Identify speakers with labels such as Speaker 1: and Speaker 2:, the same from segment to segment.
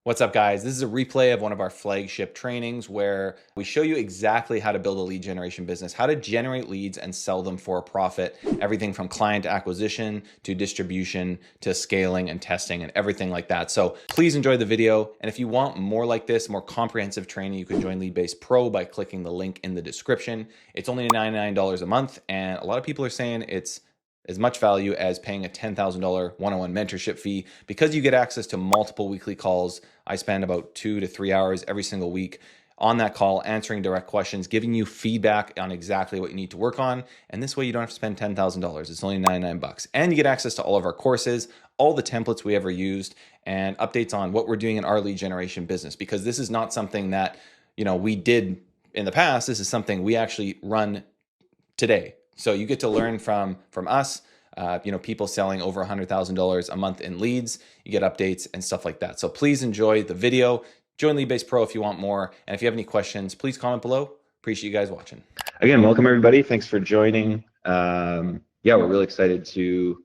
Speaker 1: What's up, guys? This is a replay of one of our flagship trainings where we show you exactly how to build a lead generation business, how to generate leads and sell them for a profit, everything from client acquisition to distribution to scaling and testing and everything like that. So please enjoy the video. And if you want more like this, more comprehensive training, you can join Leadbase Pro by clicking the link in the description. It's only $99 a month. And a lot of people are saying it's as much value as paying a $10,000 one-on-one mentorship fee because you get access to multiple weekly calls. I spend about 2 to 3 hours every single week on that call, answering direct questions, giving you feedback on exactly what you need to work on. And this way you don't have to spend $10,000. It's only 99 bucks. And you get access to all of our courses, all the templates we ever used, and updates on what we're doing in our lead generation business, because this is not something that, we did in the past. This is something we actually run today. So you get to learn from us, people selling over $100,000 a month in leads. You get updates and stuff like that. So please enjoy the video. Join Leadbase Pro if you want more. And if you have any questions, please comment below. Appreciate you guys watching. Again, welcome everybody. Thanks for joining. We're really excited to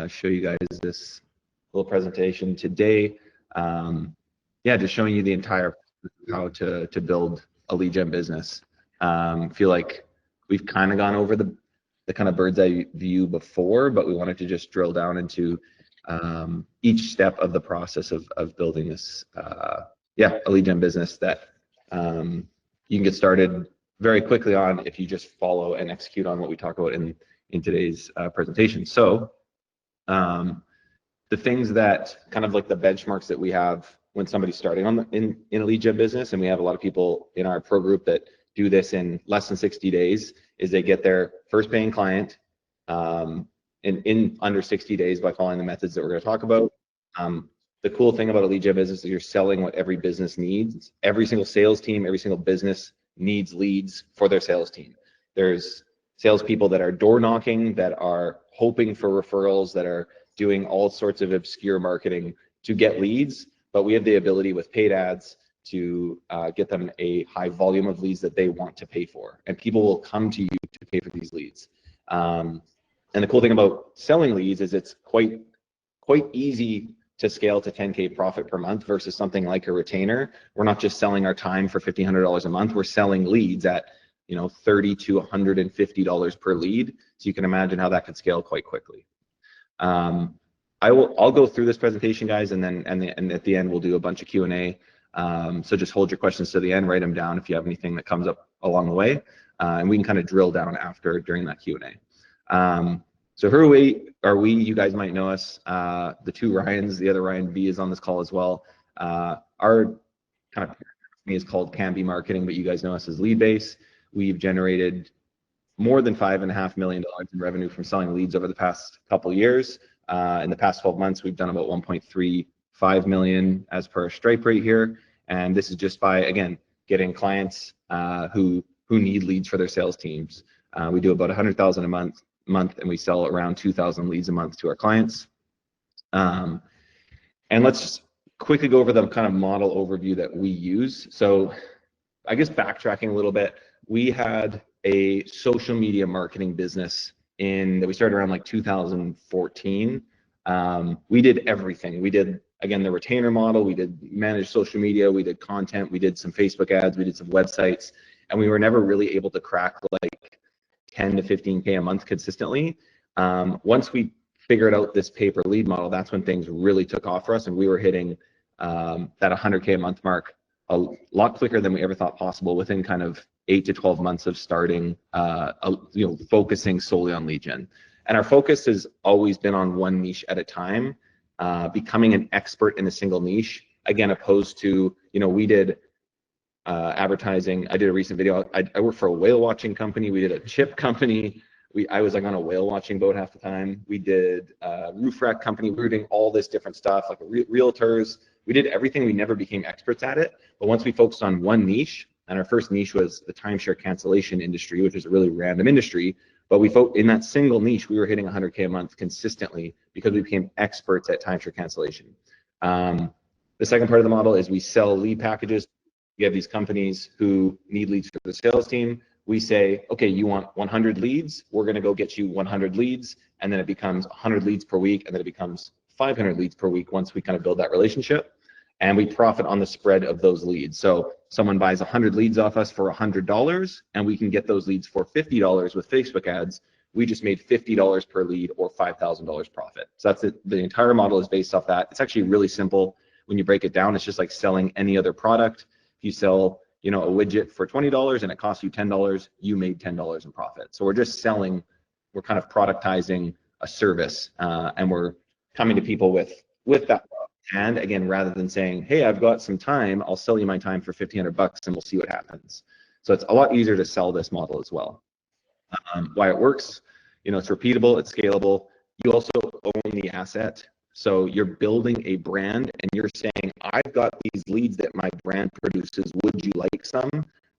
Speaker 1: show you guys this little presentation today. Just showing you the entire how to build a lead gen business. Feel like we've kind of gone over the kind of bird's eye view before, but we wanted to just drill down into each step of the process of building this, a lead gen business that you can get started very quickly on if you just follow and execute on what we talk about in today's presentation. So the things that kind of like the benchmarks that we have when somebody's starting in a lead gen business, and we have a lot of people in our pro group that do this in less than 60 days, is they get their first paying client in under 60 days by following the methods that we're going to talk about. The cool thing about a lead gen business is you're selling what every business needs. Every single sales team, every single business needs leads for their sales team. There's salespeople that are door knocking, that are hoping for referrals, that are doing all sorts of obscure marketing to get leads, but we have the ability with paid ads to get them a high volume of leads that they want to pay for, and people will come to you to pay for these leads. And the cool thing about selling leads is it's quite easy to scale to 10K profit per month versus something like a retainer. We're not just selling our time for $1,500 a month. We're selling leads at $30 to $150 per lead. So you can imagine how that could scale quite quickly. I'll go through this presentation, guys, and at the end we'll do a bunch of Q&A. So just hold your questions to the end, write them down if you have anything that comes up along the way, and we can kind of drill down during that Q&A. So who are we? You guys might know us. The two Ryans, the other Ryan B is on this call as well. Our kind of company is called Can Be Marketing, but you guys know us as Leadbase. We've generated more than $5.5 million in revenue from selling leads over the past couple years. In the past 12 months, we've done about 1.35 million as per our Stripe rate here, and this is just by, again, getting clients who need leads for their sales teams. We do about 100,000 a month, and we sell around 2,000 leads a month to our clients. And let's just quickly go over the kind of model overview that we use. So I guess backtracking a little bit, we had a social media marketing business that we started around like 2014. We did everything. We did, again, the retainer model. We did managed social media. We did content. We did some Facebook ads. We did some websites, and we were never really able to crack like 10 to 15K a month consistently. Once we figured out this pay-per-lead model, that's when things really took off for us, and we were hitting that 100K a month mark a lot quicker than we ever thought possible within kind of 8 to 12 months of starting, focusing solely on lead gen. And our focus has always been on one niche at a time, becoming an expert in a single niche. Again, opposed to, we did advertising. I did a recent video. I worked for a whale watching company. We did a chip company. I was like on a whale watching boat half the time. We did a roof rack company. We were doing all this different stuff, like realtors. We did everything. We never became experts at it. But once we focused on one niche, and our first niche was the timeshare cancellation industry, which is a really random industry, but in that single niche, we were hitting 100K a month consistently because we became experts at timeshare cancellation. The second part of the model is we sell lead packages. We have these companies who need leads for the sales team. We say, okay, you want 100 leads? We're going to go get you 100 leads, and then it becomes 100 leads per week, and then it becomes 500 leads per week once we kind of build that relationship. and we profit on the spread of those leads. So someone buys 100 leads off us for $100, and we can get those leads for $50 with Facebook ads. We just made $50 per lead, or $5,000 profit. So that's it. The entire model is based off that. It's actually really simple when you break it down. It's just like selling any other product. If you sell, you know, a widget for $20 and it costs you $10, you made $10 in profit. So we're just selling, we're kind of productizing a service, and we're coming to people with that. And again, rather than saying, hey, I've got some time, I'll sell you my time for $1,500 and we'll see what happens. So it's a lot easier to sell this model as well. Why it works, you know, it's repeatable, it's scalable. You also own the asset. So you're building a brand and you're saying, I've got these leads that my brand produces, would you like some?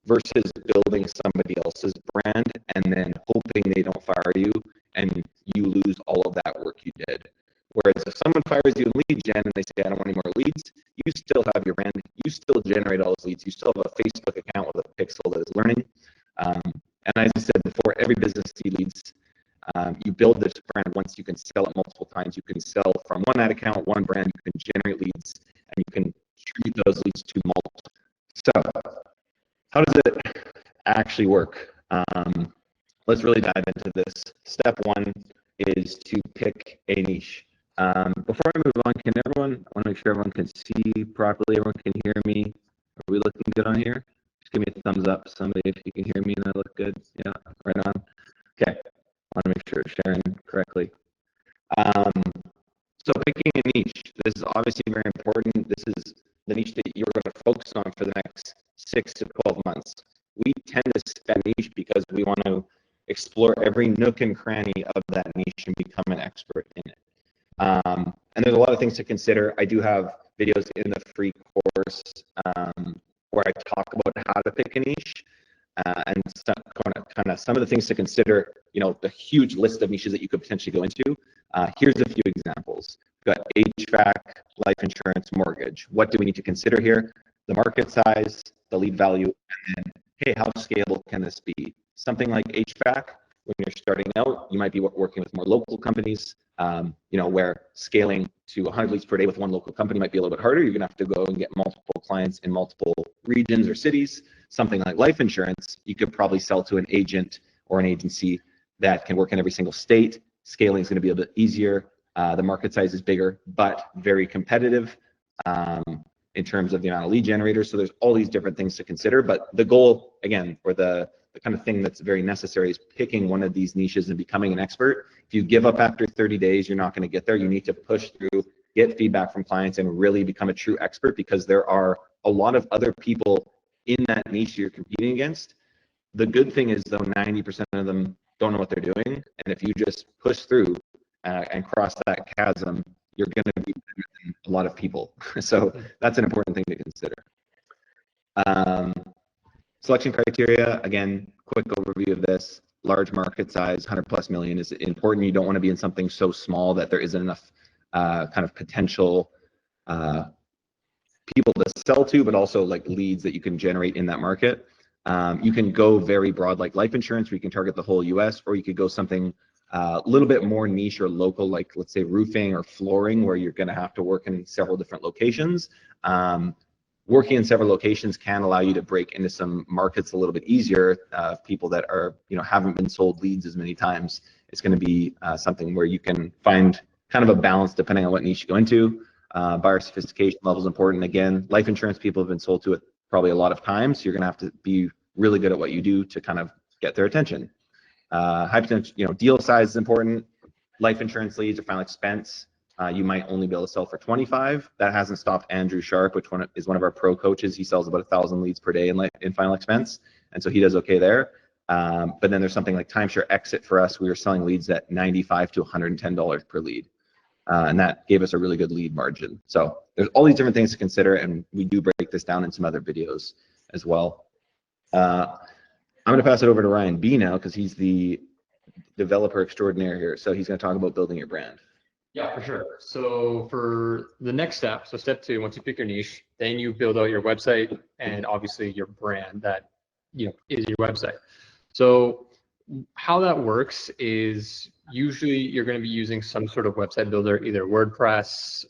Speaker 1: Versus building somebody else's brand and then hoping they don't fire you and you lose all of that work you did. Whereas if someone fires you in lead gen and they say, I don't want any more leads, you still have your brand, you still generate all those leads, you still have a Facebook account with a pixel that is learning. And as I said before, every business sees leads. You build this brand once you can sell it multiple times. You can sell from one ad account, one brand, you can generate leads, and you can treat those leads to multiple. So how does it actually work? Let's really dive into this. Step one is to pick a niche. Before I move on, can everyone, I want to make sure everyone can see properly, everyone can hear me. Are we looking good on here? Just give me a thumbs up, somebody, if you can hear me and I look good. Yeah, right on. Okay, I want to make sure it's sharing correctly. So picking a niche, this is obviously very important. This is the niche that you're going to focus on for the next 6 to 12 months. We tend to spend niche because we want to explore every nook and cranny of that niche and become an expert in it. And there's a lot of things to consider. I do have videos in the free course where I talk about how to pick a niche and some of the things to consider. You know, the huge list of niches that you could potentially go into. Here's a few examples. We've got HVAC, life insurance, mortgage. What do we need to consider here? The market size, the lead value, and then, hey, how scalable can this be? Something like HVAC, when you're starting out, you might be working with more local companies, you know, where scaling to 100 leads per day with one local company might be a little bit harder. You're gonna have to go and get multiple clients in multiple regions or cities. Something like life insurance, you could probably sell to an agent or an agency that can work in every single state. Scaling is gonna be a bit easier. The market size is bigger, but very competitive in terms of the amount of lead generators. So there's all these different things to consider, but the goal, again, or the kind of thing that's very necessary is picking one of these niches and becoming an expert. If you give up after 30 days, you're not going to get there. You need to push through, get feedback from clients, and really become a true expert, because there are a lot of other people in that niche you're competing against. The good thing is, though, 90% of them don't know what they're doing. And if you just push through and cross that chasm, you're going to be better than a lot of people. So that's an important thing to consider. Selection criteria, again, quick overview of this. Large market size, 100+ million is important. You don't want to be in something so small that there isn't enough kind of potential people to sell to, but also like leads that you can generate in that market. You can go very broad, like life insurance, where you can target the whole US, or you could go something a little bit more niche or local, like let's say roofing or flooring, where you're going to have to work in several different locations. Working in several locations can allow you to break into some markets a little bit easier. People that are, you know, haven't been sold leads as many times. It's going to be something where you can find kind of a balance depending on what niche you go into. Buyer sophistication level is important. Again, life insurance people have been sold to it probably a lot of times. So you're going to have to be really good at what you do to kind of get their attention. High potential, you know, deal size is important. Life insurance leads or final expense. You might only be able to sell for 25. That hasn't stopped Andrew Sharp, which is one of our pro coaches. He sells about 1,000 leads per day in final expense, and so he does okay there. But then there's something like timeshare exit for us. We were selling leads at $95 to $110 per lead, and that gave us a really good lead margin. So there's all these different things to consider, and we do break this down in some other videos as well. I'm going to pass it over to Ryan B now, because he's the developer extraordinaire here. So he's going to talk about building your brand.
Speaker 2: Yeah, for sure. So for the next step, so step 2, once you pick your niche, then you build out your website and obviously your brand that, you know, is your website. So how that works is usually you're going to be using some sort of website builder, either WordPress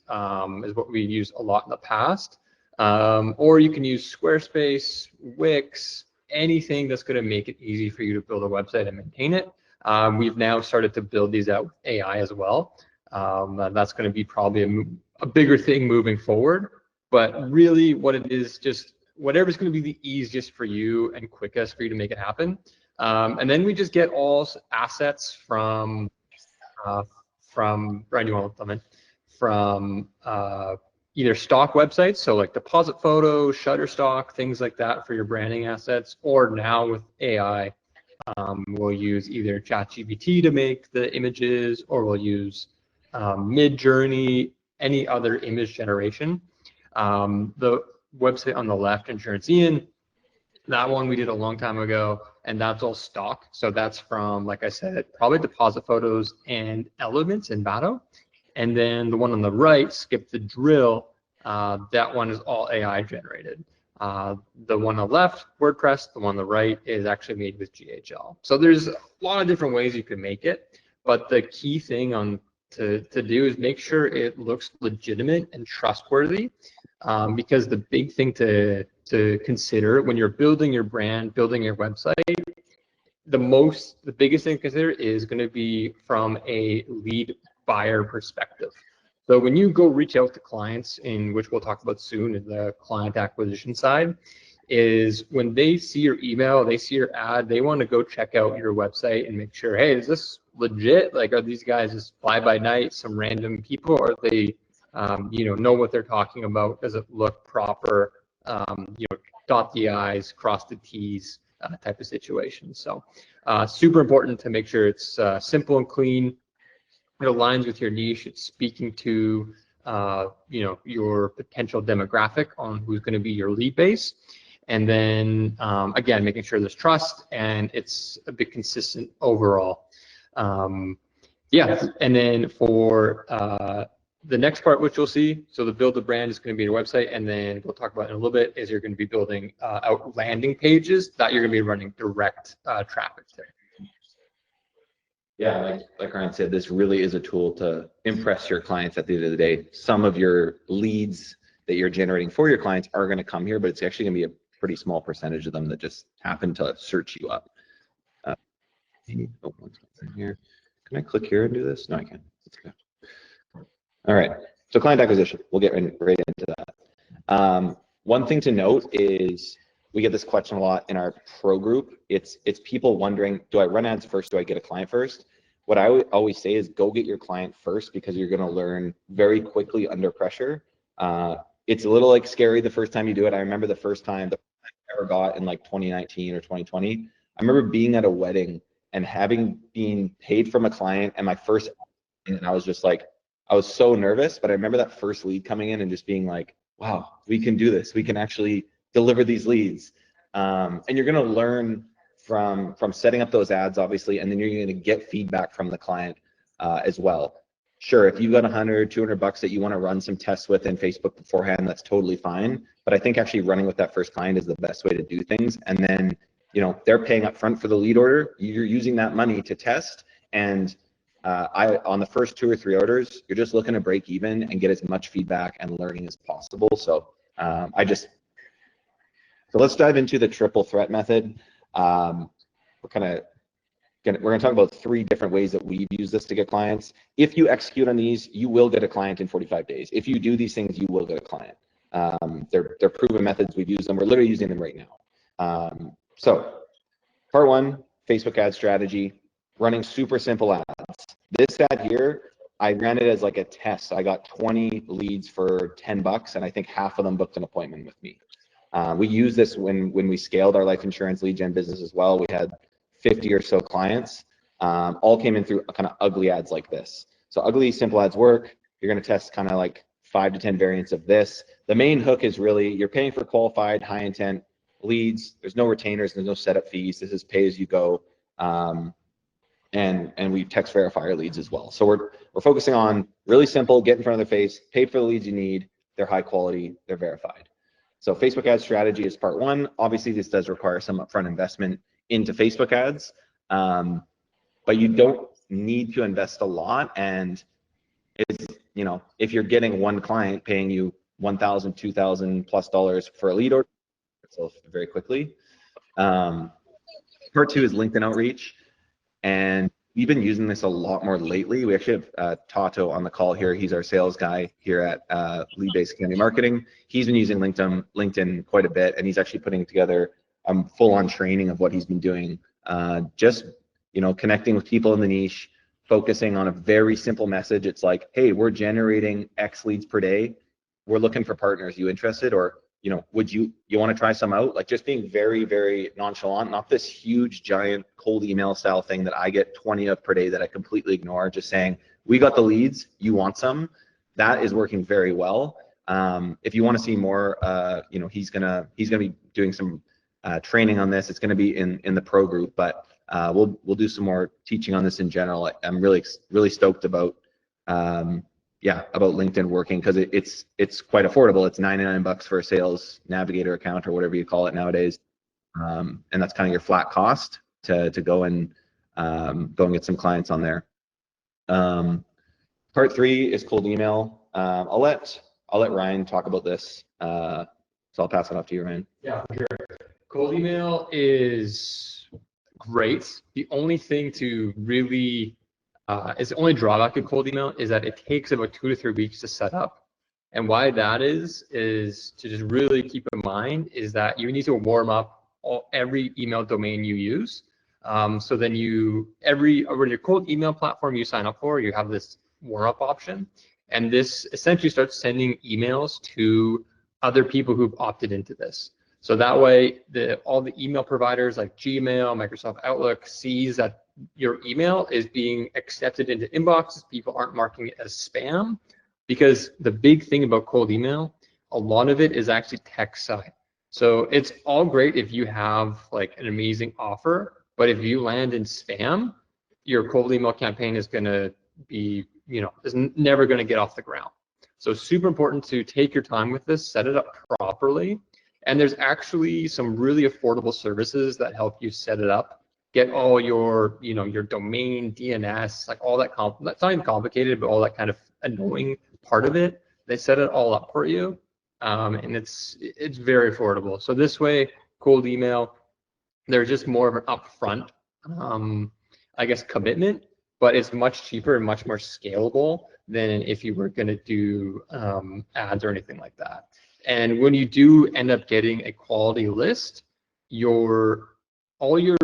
Speaker 2: is what we used a lot in the past. Or you can use Squarespace, Wix, anything that's going to make it easy for you to build a website and maintain it. We've now started to build these out with AI as well. That's going to be probably a bigger thing moving forward. But really what it is, just whatever's going to be the easiest for you and quickest for you to make it happen. And then we just get all assets from Brian, you want to come in? From either stock websites, so like deposit photos, Shutterstock, things like that for your branding assets, or now with AI, we'll use either ChatGPT to make the images, or we'll use Mid-Journey, any other image generation. The website on the left, Insurance Ian, that one we did a long time ago, and that's all stock. So that's from, like I said, probably deposit photos and elements in Vado. And then the one on the right, Skip the Drill, that one is all AI generated. The one on the left, WordPress, the one on the right is actually made with GHL. So there's a lot of different ways you can make it, but the key thing to do is make sure it looks legitimate and trustworthy, because the big thing to consider when you're building your brand, building your website, the biggest thing to consider is going to be from a lead buyer perspective. So when you go reach out to clients, in which we'll talk about soon in the client acquisition side, is when they see your email, they see your ad, they want to go check out your website and make sure, hey, is this legit? Like, are these guys just fly by night, some random people, or they know what they're talking about? Does it look proper? Dot the I's, cross the T's type of situation. So super important to make sure it's simple and clean. It aligns with your niche. It's speaking to your potential demographic on who's going to be your lead base. And then again, making sure there's trust and it's a bit consistent overall. Yeah, and then for the next part, which you'll see, so the build the brand is going to be your website, and then we'll talk about in a little bit, is you're going to be building out landing pages that you're going to be running direct traffic to.
Speaker 1: Yeah, like Ryan said, this really is a tool to impress your clients at the end of the day. Some of your leads that you're generating for your clients are going to come here, but it's actually going to be a pretty small percentage of them that just happen to search you up. Here. Can I click here and do this? No, I can't. All right, so client acquisition, we'll get right into that. One thing to note is we get this question a lot in our pro group. It's people wondering, do I run ads first? Do I get a client first? What I would always say is go get your client first, because you're going to learn very quickly under pressure. It's a little like scary the first time you do it. I remember the first time I ever got in like 2019 or 2020. I remember being at a wedding and being paid from a client, and my first, and I was just like, I was so nervous, but I remember that first lead coming in and just being like, wow, we can do this. We can actually deliver these leads. And you're going to learn from setting up those ads, obviously, and then you're going to get feedback from the client as well. Sure, if you've got $100, $200 that you want to run some tests with in Facebook beforehand, that's totally fine. But I think actually running with that first client is the best way to do things. And then, they're paying up front for the lead order. You're using that money to test. And on the first 2 or 3 orders, you're just looking to break even and get as much feedback and learning as possible. So so let's dive into the triple threat method. We're going to talk about 3 different ways that we've used this to get clients. If you execute on these, you will get a client in 45 days. If you do these things, you will get a client. They're proven methods. We've used them. We're literally using them right now. So part 1, Facebook ad strategy, running super simple ads. This ad here, I ran it as like a test. I got 20 leads for $10, and I think half of them booked an appointment with me. We used this when we scaled our life insurance lead gen business as well. We had 50 or so clients, all came in through kind of ugly ads like this. So ugly, simple ads work. You're going to test kind of like 5 to 10 variants of this. The main hook is really you're paying for qualified, high intent leads. There's no retainers. There's no setup fees. This is pay as you go. And we text verify our leads as well. So we're focusing on really simple, get in front of their face, pay for the leads you need. They're high quality. They're verified. So Facebook ad strategy is part 1. Obviously, this does require some upfront investment into Facebook ads, but you don't need to invest a lot. And it's, if you're getting one client paying you $1,000, $2,000 plus for a lead order itself very quickly. Part two is LinkedIn outreach. And we've been using this a lot more lately. We actually have Tato on the call here. He's our sales guy here at Leadbase Academy Marketing. He's been using LinkedIn quite a bit, and he's actually putting together full-on training of what he's been doing. Just connecting with people in the niche, focusing on a very simple message. It's like, hey, we're generating X leads per day. We're looking for partners. You interested? Or would you want to try some out? Like, just being very, very nonchalant, not this huge giant cold email style thing that I get 20 of per day that I completely ignore. Just saying, we got the leads, you want some. That is working very well. If you want to see more, he's gonna be doing some training on this. It's gonna be in the pro group, but we'll do some more teaching on this in general. I'm really stoked about about LinkedIn working, because it's quite affordable. It's $99 for a sales navigator account, or whatever you call it nowadays, and that's kind of your flat cost to go and get some clients on there. Part three is cold email. I'll let Ryan talk about this, so I'll pass it off to you, Ryan.
Speaker 2: Yeah, for sure. Cold email is great. The only thing to really is the only drawback of cold email is that it takes about 2 to 3 weeks to set up. And why that is to just really keep in mind is that you need to warm up every email domain you use. So then over your cold email platform you sign up for, you have this warm up option. And this essentially starts sending emails to other people who've opted into this. So that way, all the email providers like Gmail, Microsoft Outlook sees that your email is being accepted into inboxes. People aren't marking it as spam, because the big thing about cold email, a lot of it is actually text side. So it's all great if you have like an amazing offer, but if you land in spam, your cold email campaign is going to be, is never going to get off the ground. So super important to take your time with this, set it up properly. And there's actually some really affordable services that help you set it up, get all your, your domain, DNS, like all that, that's not even complicated, but all that kind of annoying part of it, they set it all up for you. And it's very affordable. So this way, cold email, there's just more of an upfront, I guess, commitment, but it's much cheaper and much more scalable than if you were going to do ads or anything like that. And when you do end up getting a quality list, all your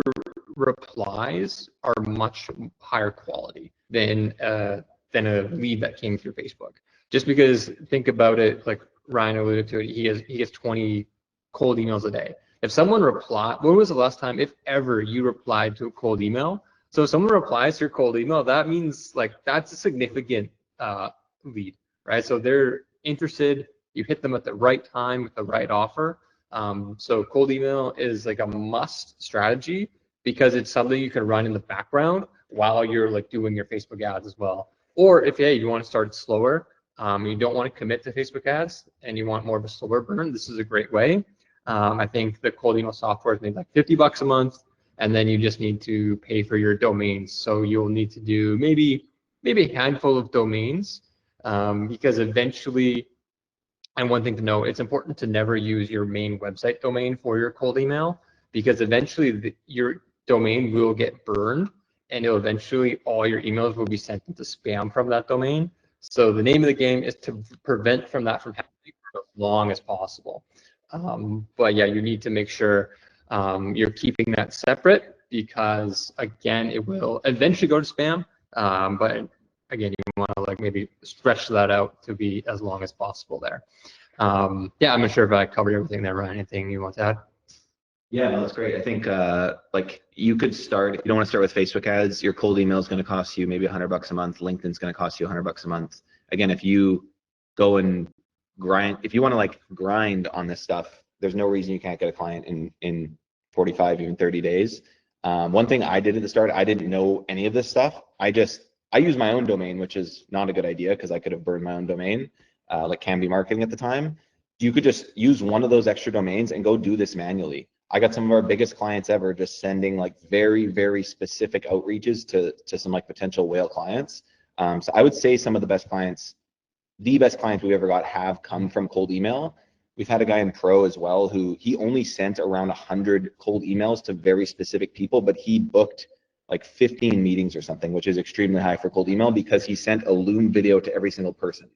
Speaker 2: replies are much higher quality than a lead that came through Facebook. Just because, think about it, like Ryan alluded to it, he gets 20 cold emails a day. If someone replied, when was the last time, if ever, you replied to a cold email? So if someone replies to your cold email, that means like that's a significant lead, right? So they're interested. You hit them at the right time with the right offer. So cold email is like a must strategy, because it's something you can run in the background while you're like doing your Facebook ads as well. Or if you want to start slower, you don't want to commit to Facebook ads and you want more of a slower burn, this is a great way. I think the cold email software is maybe like $50 a month, and then you just need to pay for your domains. So you'll need to do maybe a handful of domains, because eventually, and one thing to know, it's important to never use your main website domain for your cold email, because eventually your domain will get burned, and eventually all your emails will be sent into spam from that domain. So the name of the game is to prevent that from happening for as long as possible. But yeah, you need to make sure you're keeping that separate, because again, it will eventually go to spam. But again, you want to like maybe stretch that out to be as long as possible there. Yeah, I'm not sure if I covered everything there, Ryan. Anything you want to add?
Speaker 1: Yeah, no, that's great. I think like you could start, if you don't want to start with Facebook ads, your cold email is going to cost you maybe $100 a month. LinkedIn's going to cost you $100 a month. Again, if you go and grind, if you want to like grind on this stuff, there's no reason you can't get a client in 45, even 30 days. One thing I did at the start, I didn't know any of this stuff. I use my own domain, which is not a good idea, because I could have burned my own domain, like Canby Marketing at the time. You could just use one of those extra domains and go do this manually. I got some of our biggest clients ever just sending like very, very specific outreaches to some like potential whale clients. So I would say some of the best clients the best clients we've ever got have come from cold email. We've had a guy in Pro as well who he only sent around 100 cold emails to very specific people, but he booked like 15 meetings or something, which is extremely high for cold email because he sent a Loom video to every single person.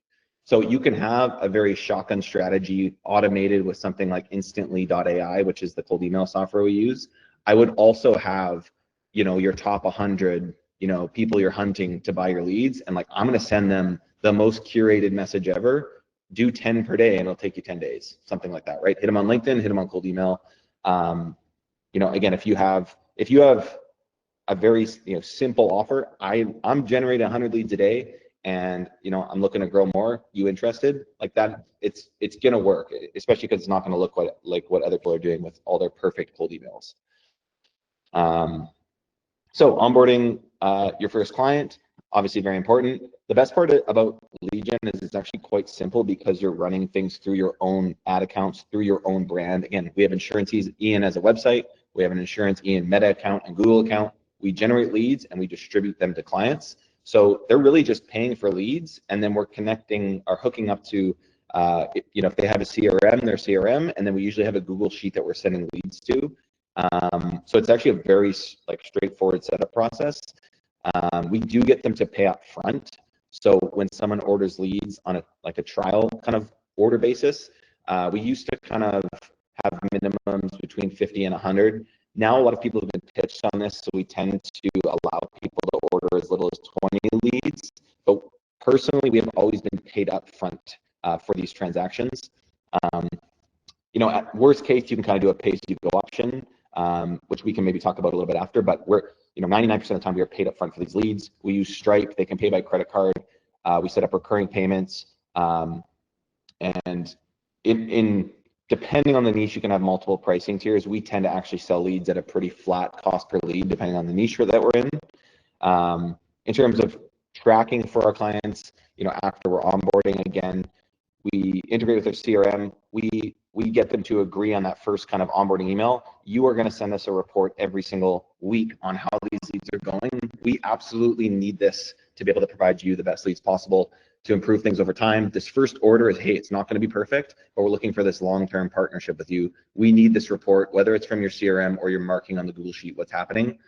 Speaker 1: So you can have a very shotgun strategy automated with something like instantly.ai, which is the cold email software we use. I would also have, you know, your top 100, you know, people you're hunting to buy your leads, and like I'm going to send them the most curated message ever. Do 10 per day and it'll take you 10 days, something like that, right? Hit them on LinkedIn, hit them on cold email. You know, again, if you have a very, you know, simple offer, I'm generating 100 leads a day, and you know, I'm looking to grow more. You interested? Like that, it's gonna work, especially because it's not gonna look like what other people are doing with all their perfect cold emails. So onboarding your first client, obviously very important. The best part about lead gen is it's actually quite simple because you're running things through your own ad accounts, through your own brand. Again, we have Insurance Ian as a website. We have an Insurance Ian Meta account and Google account. We generate leads and we distribute them to clients. So they're really just paying for leads, and then we're connecting or hooking up to, you know, if they have a CRM, their CRM, and then we usually have a Google Sheet that we're sending leads to. So it's actually a very like straightforward setup process. We do get them to pay up front. So when someone orders leads on a trial kind of order basis, we used to kind of have minimums between 50 and 100. Now a lot of people have been pitched on this, so we tend to allow people to order as little as 20 leads. But personally, we have always been paid up front for these transactions. You know, at worst case, you can kind of do a pay-as-you-go option, which we can maybe talk about a little bit after, but we're, you know, 99% of the time we are paid up front for these leads. We use Stripe, they can pay by credit card. We set up recurring payments. And depending on the niche, you can have multiple pricing tiers. We tend to actually sell leads at a pretty flat cost per lead, depending on the niche that we're in. In terms of tracking for our clients, you know, after we're onboarding, again, we integrate with their CRM. We get them to agree on that first kind of onboarding email. You are going to send us a report every single week on how these leads are going. We absolutely need this to be able to provide you the best leads possible to improve things over time. This first order is, hey, it's not going to be perfect, but we're looking for this long-term partnership with you. We need this report, whether it's from your CRM or you're marking on the Google Sheet what's happening.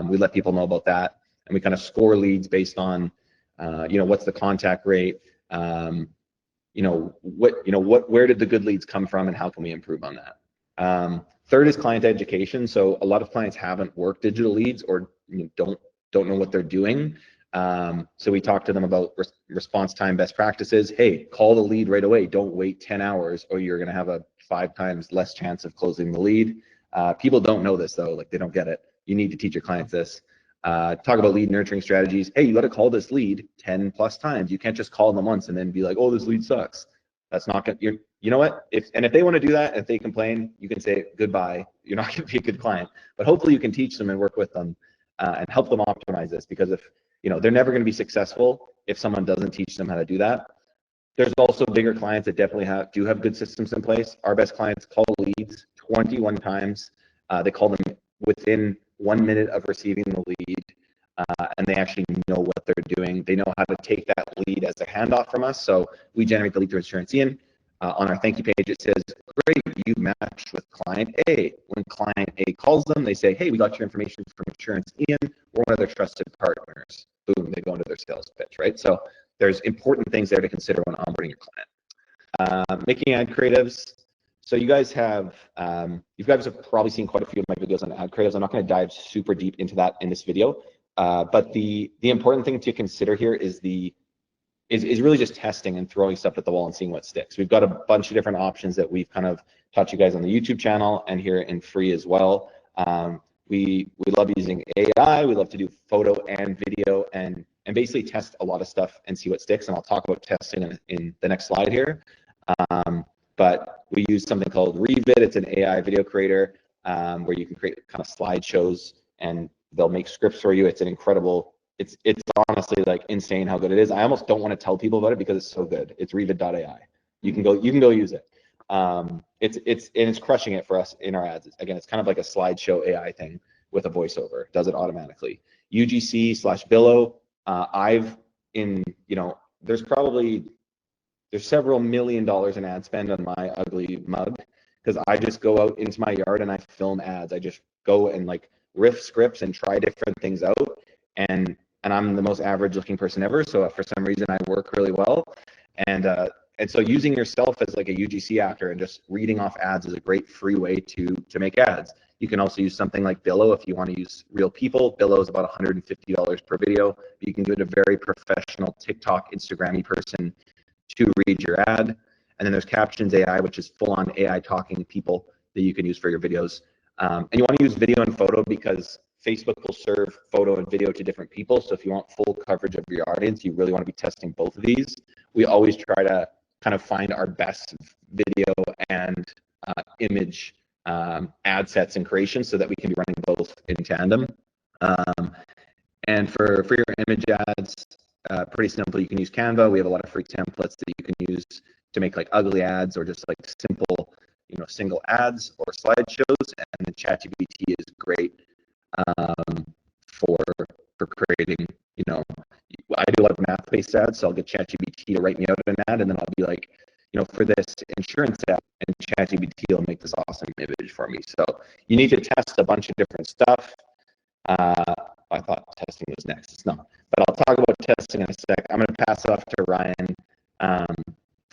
Speaker 1: We let people know about that, and we kind of score leads based on, you know, what's the contact rate, where did the good leads come from, and how can we improve on that? Third is client education. So a lot of clients haven't worked digital leads or don't know what they're doing. So we talk to them about response time best practices. Hey, call the lead right away. Don't wait 10 hours or you're going to have a 5 times less chance of closing the lead. People don't know this though, like they don't get it. You need to teach your clients this. Talk about lead nurturing strategies. Hey, you got to call this lead 10 plus times. You can't just call them once and then be like, oh, this lead sucks. That's not good. You know what? If they want to do that, if they complain, you can say goodbye. You're not going to be a good client. But hopefully you can teach them and work with them and help them optimize this, because if, you know, they're never going to be successful if someone doesn't teach them how to do that. There's also bigger clients that definitely do have good systems in place. Our best clients call leads 21 times. They call them within 1 minute of receiving the lead, and they actually know what they're doing. They know how to take that lead as a handoff from us. So we generate the lead through Insurance Ian. On our thank you page, it says, great, you matched with client A. When client A calls them, they say, hey, we got your information from Insurance Ian. We're one of their trusted partners. Boom, they go into their sales pitch, right? So there's important things there to consider when onboarding your client. Making ad creatives. So you guys have probably seen quite a few of my videos on ad creatives. I'm not going to dive super deep into that in this video, but the important thing to consider here is really just testing and throwing stuff at the wall and seeing what sticks. We've got a bunch of different options that we've kind of taught you guys on the YouTube channel and here in free as well. We love using AI. We love to do photo and video and basically test a lot of stuff and see what sticks. And I'll talk about testing in the next slide here. But we use something called Revid. It's an AI video creator where you can create kind of slideshows and they'll make scripts for you. It's an incredible, it's honestly like insane how good it is. I almost don't want to tell people about it because it's so good. It's revid.ai. You can go use it. It's crushing it for us in our ads. Again, it's kind of like a slideshow AI thing with a voiceover. It does it automatically. UGC/Billo. There's probably there's several $1 million in ad spend on my ugly mug because I just go out into my yard and I film ads. I just go and like riff scripts and try different things out. And I'm the most average looking person ever. So for some reason I work really well. And so using yourself as like a UGC actor and just reading off ads is a great free way to make ads. You can also use something like Billo if you want to use real people. Billo is about $150 per video. But you can give it a very professional TikTok, Instagram-y person to read your ad. And then there's Captions AI, which is full-on AI talking people that you can use for your videos. And you want to use video and photo because Facebook will serve photo and video to different people. So if you want full coverage of your audience, you really want to be testing both of these. We always try to kind of find our best video and image ad sets and creations so that we can be running both in tandem. And for your image ads, pretty simple. You can use Canva. We have a lot of free templates that you can use to make like ugly ads or just like simple, single ads or slideshows. And then ChatGPT is great for creating, I do a lot of math-based ads, so I'll get ChatGPT to write me out an ad, and then I'll be like, for this insurance ad, and ChatGPT will make this awesome image for me. So you need to test a bunch of different stuff. I thought testing was next. It's not. But I'll talk about testing in a sec. I'm going to pass it off to Ryan.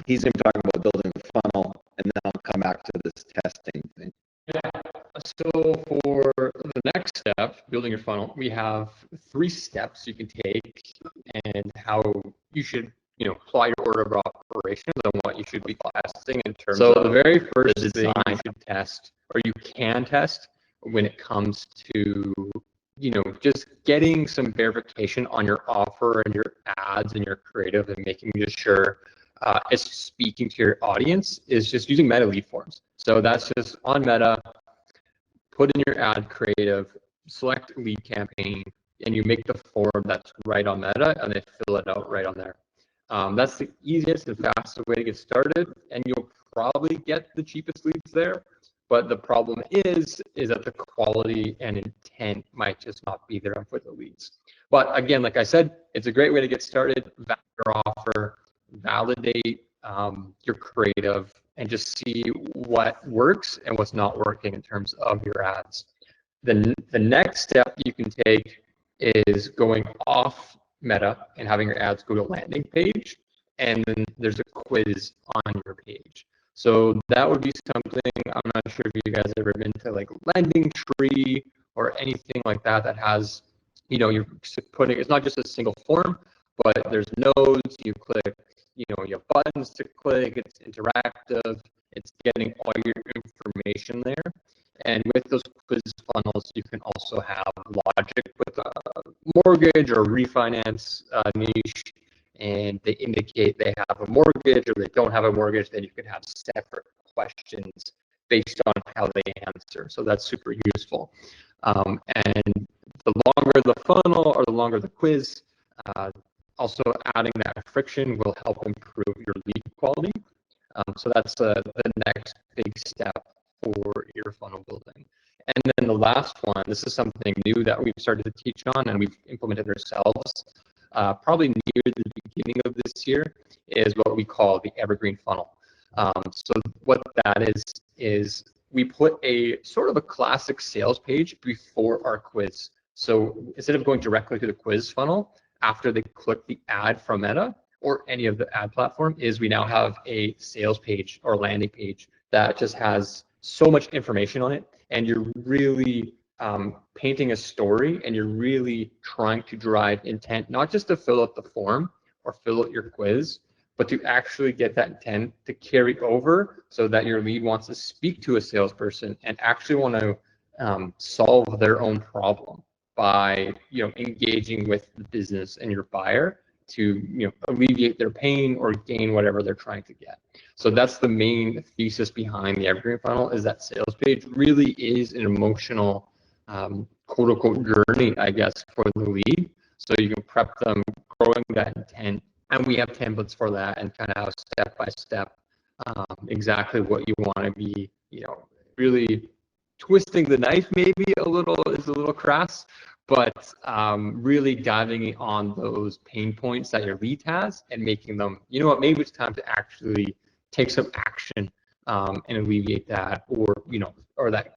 Speaker 1: He's going to be talking about building the funnel, and then I'll come back to this testing thing.
Speaker 2: Yeah. So for the next step, building your funnel, we have 3 steps you can take and how you should, apply your order of operations and what you should be testing in terms of the very first thing you should test, or you can test when it comes to, just getting some verification on your offer and your ads and your creative and making sure it's speaking to your audience, is just using Meta lead forms. So that's just on Meta. Put in your ad creative, select lead campaign, and you make the form that's right on Meta, and they fill it out right on there. That's the easiest and fastest way to get started, and you'll probably get the cheapest leads there. But the problem is that the quality and intent might just not be there for the leads. But again, like I said, it's a great way to get started. Validate your offer, validate your creative, and just see what works and what's not working in terms of your ads. The next step you can take is going off Meta and having your ads go to a landing page, and then there's a quiz on your page. So that would be something, I'm not sure if you guys have ever been to like Landing Tree or anything like that that has, you're putting, it's not just a single form, but there's nodes, you click, you have buttons to click, it's interactive, it's getting all your information there. And with those quiz funnels, you can also have logic with a mortgage or refinance niche, and they indicate they have a mortgage or they don't have a mortgage, then you can have separate questions based on how they answer. So that's super useful. And the longer the funnel or the longer the quiz, also adding that friction will help improve your lead quality. So that's the next big step for your funnel building. And then the last one, this is something new that we've started to teach on and we've implemented ourselves probably near the beginning of this year, is what we call the evergreen funnel. So what that is we put a sort of a classic sales page before our quiz. So instead of going directly to the quiz funnel, after they click the ad from Meta or any of the ad platform, is we now have a sales page or landing page that just has so much information on it, and you're really painting a story, and you're really trying to drive intent, not just to fill out the form or fill out your quiz, but to actually get that intent to carry over so that your lead wants to speak to a salesperson and actually want to solve their own problem by engaging with the business and your buyer to alleviate their pain or gain whatever they're trying to get. So that's the main thesis behind the evergreen funnel, is that sales page really is an emotional quote unquote journey, I guess, for the lead. So you can prep them, growing that intent, and we have templates for that, and kind of how step by step exactly what you want to be, really twisting the knife maybe is a little crass, but really diving on those pain points that your lead has and making them, you know what, maybe it's time to actually take some action and alleviate that, or that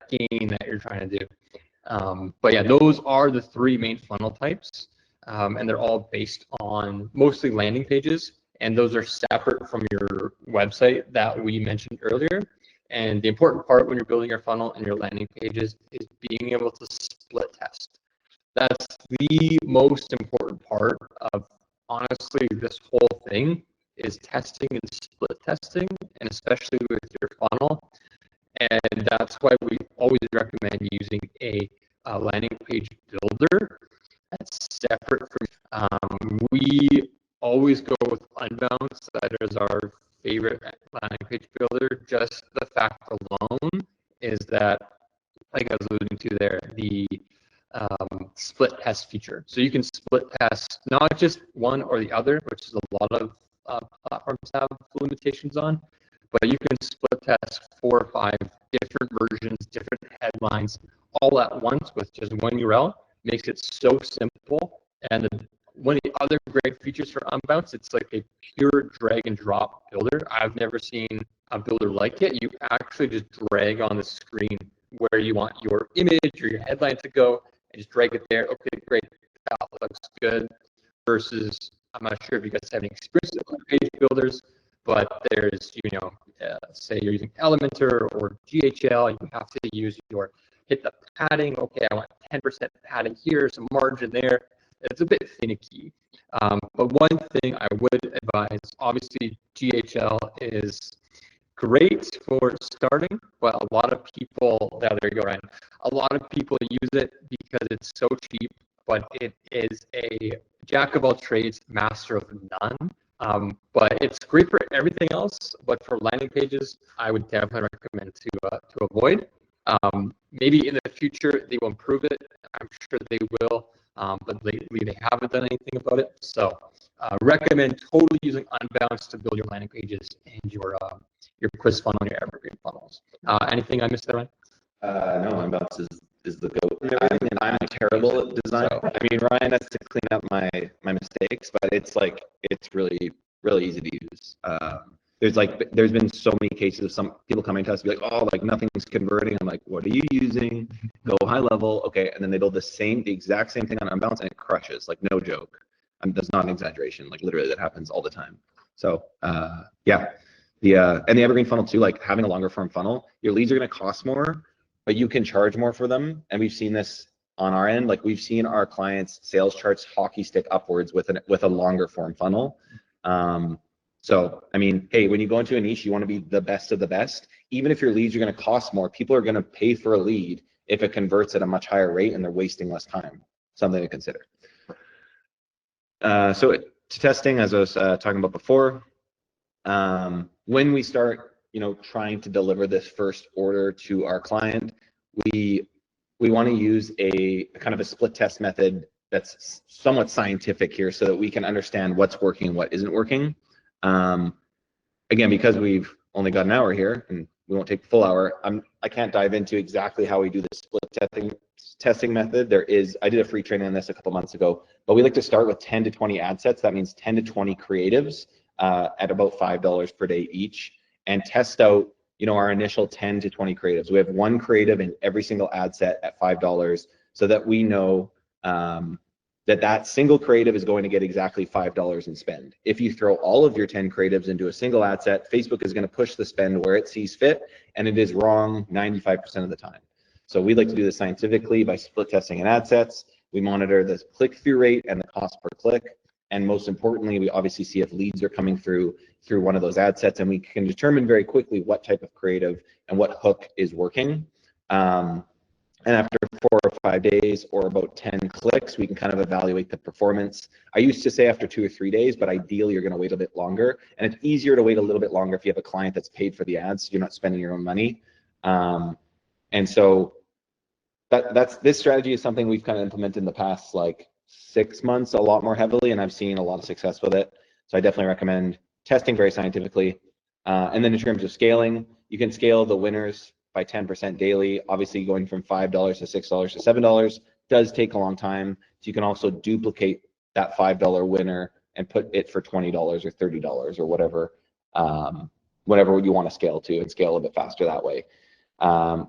Speaker 2: gain that you're trying to do. But yeah, those are the three main funnel types, and they're all based on mostly landing pages, and those are separate from your website that we mentioned earlier. And the important part when you're building your funnel and your landing pages is being able to split test. That's the most important part of, honestly, this whole thing is testing and split testing, and especially with your funnel. And that's why we always recommend using a landing page builder that's separate from. We always go with Unbounce. That is our favorite landing page builder. Just the fact alone is that, like I was alluding to there, the split test feature. So you can split test not just one or the other, which is a lot of platforms have limitations on, but you can split test 4 or 5 different versions, different headlines, all at once with just one URL. Makes it so simple. And one of the other great features for Unbounce, it's like a pure drag and drop builder. I've never seen a builder like it. You actually just drag on the screen where you want your image or your headline to go, and just drag it there. Okay, great, that looks good. Versus, I'm not sure if you guys have any experience with page builders, but there's, say you're using Elementor or GHL, you have to hit the padding. Okay, I want 10% padding here, some margin there. It's a bit finicky. But one thing I would advise, obviously GHL is great for starting, but a lot of people, there you go, Ryan. A lot of people use it because it's so cheap, but it is a jack of all trades, master of none. But it's great for everything else. But for landing pages, I would definitely recommend to avoid. Maybe in the future they will improve it. I'm sure they will, but lately they haven't done anything about it. So recommend totally using Unbounce to build your landing pages and your quiz funnel and your evergreen funnels. Anything I missed there, Ryan?
Speaker 1: No, Unbounce is the goat. I'm terrible at design. So, I mean, Ryan has to clean up my mistakes, but it's really easy to use. There's been so many cases of some people coming to us and be like, oh, like nothing's converting. I'm like, what are you using? Go high level, okay, and then they build the exact same thing on Unbounce and it crushes, like no joke. That's not an exaggeration. Like literally, that happens all the time. So yeah, and the evergreen funnel too. Like having a longer form funnel, your leads are going to cost more, but you can charge more for them. And we've seen this on our end. Like we've seen our clients' sales charts hockey stick upwards with a longer form funnel. So, I mean, hey, when you go into a niche, you want to be the best of the best. Even if your leads are going to cost more, people are going to pay for a lead if it converts at a much higher rate and they're wasting less time. Something to consider. So to testing, as I was talking about before, when we start, trying to deliver this first order to our client, we want to use a kind of a split test method that's somewhat scientific here so that we can understand what's working and what isn't working. Again, because we've only got an hour here and we won't take the full hour, I can't dive into exactly how we do the split testing method. I did a free training on this a couple months ago, but we like to start with 10 to 20 ad sets. That means 10 to 20 creatives at about $5 per day each, and test out, our initial 10 to 20 creatives. We have one creative in every single ad set at $5 so that we know that single creative is going to get exactly $5 in spend. If you throw all of your 10 creatives into a single ad set, Facebook is going to push the spend where it sees fit, and it is wrong 95% of the time. So we like to do this scientifically by split testing in ad sets. We monitor the click-through rate and the cost per click. And most importantly, we obviously see if leads are coming through one of those ad sets, and we can determine very quickly what type of creative and what hook is working. And after 4 or 5 days or about 10 clicks, we can kind of evaluate the performance. I used to say after 2 or 3 days, but ideally you're going to wait a bit longer. And it's easier to wait a little bit longer if you have a client that's paid for the ads, so you're not spending your own money. And so this strategy is something we've kind of implemented in the past 6 months a lot more heavily, and I've seen a lot of success with it. So I definitely recommend testing very scientifically. And then in terms of scaling, you can scale the winners by 10% daily, obviously going from $5 to $6 to $7. does take a long time. So you can also duplicate that $5 winner and put it for $20 or $30 or whatever, whatever you want to scale to, and scale a bit faster that way.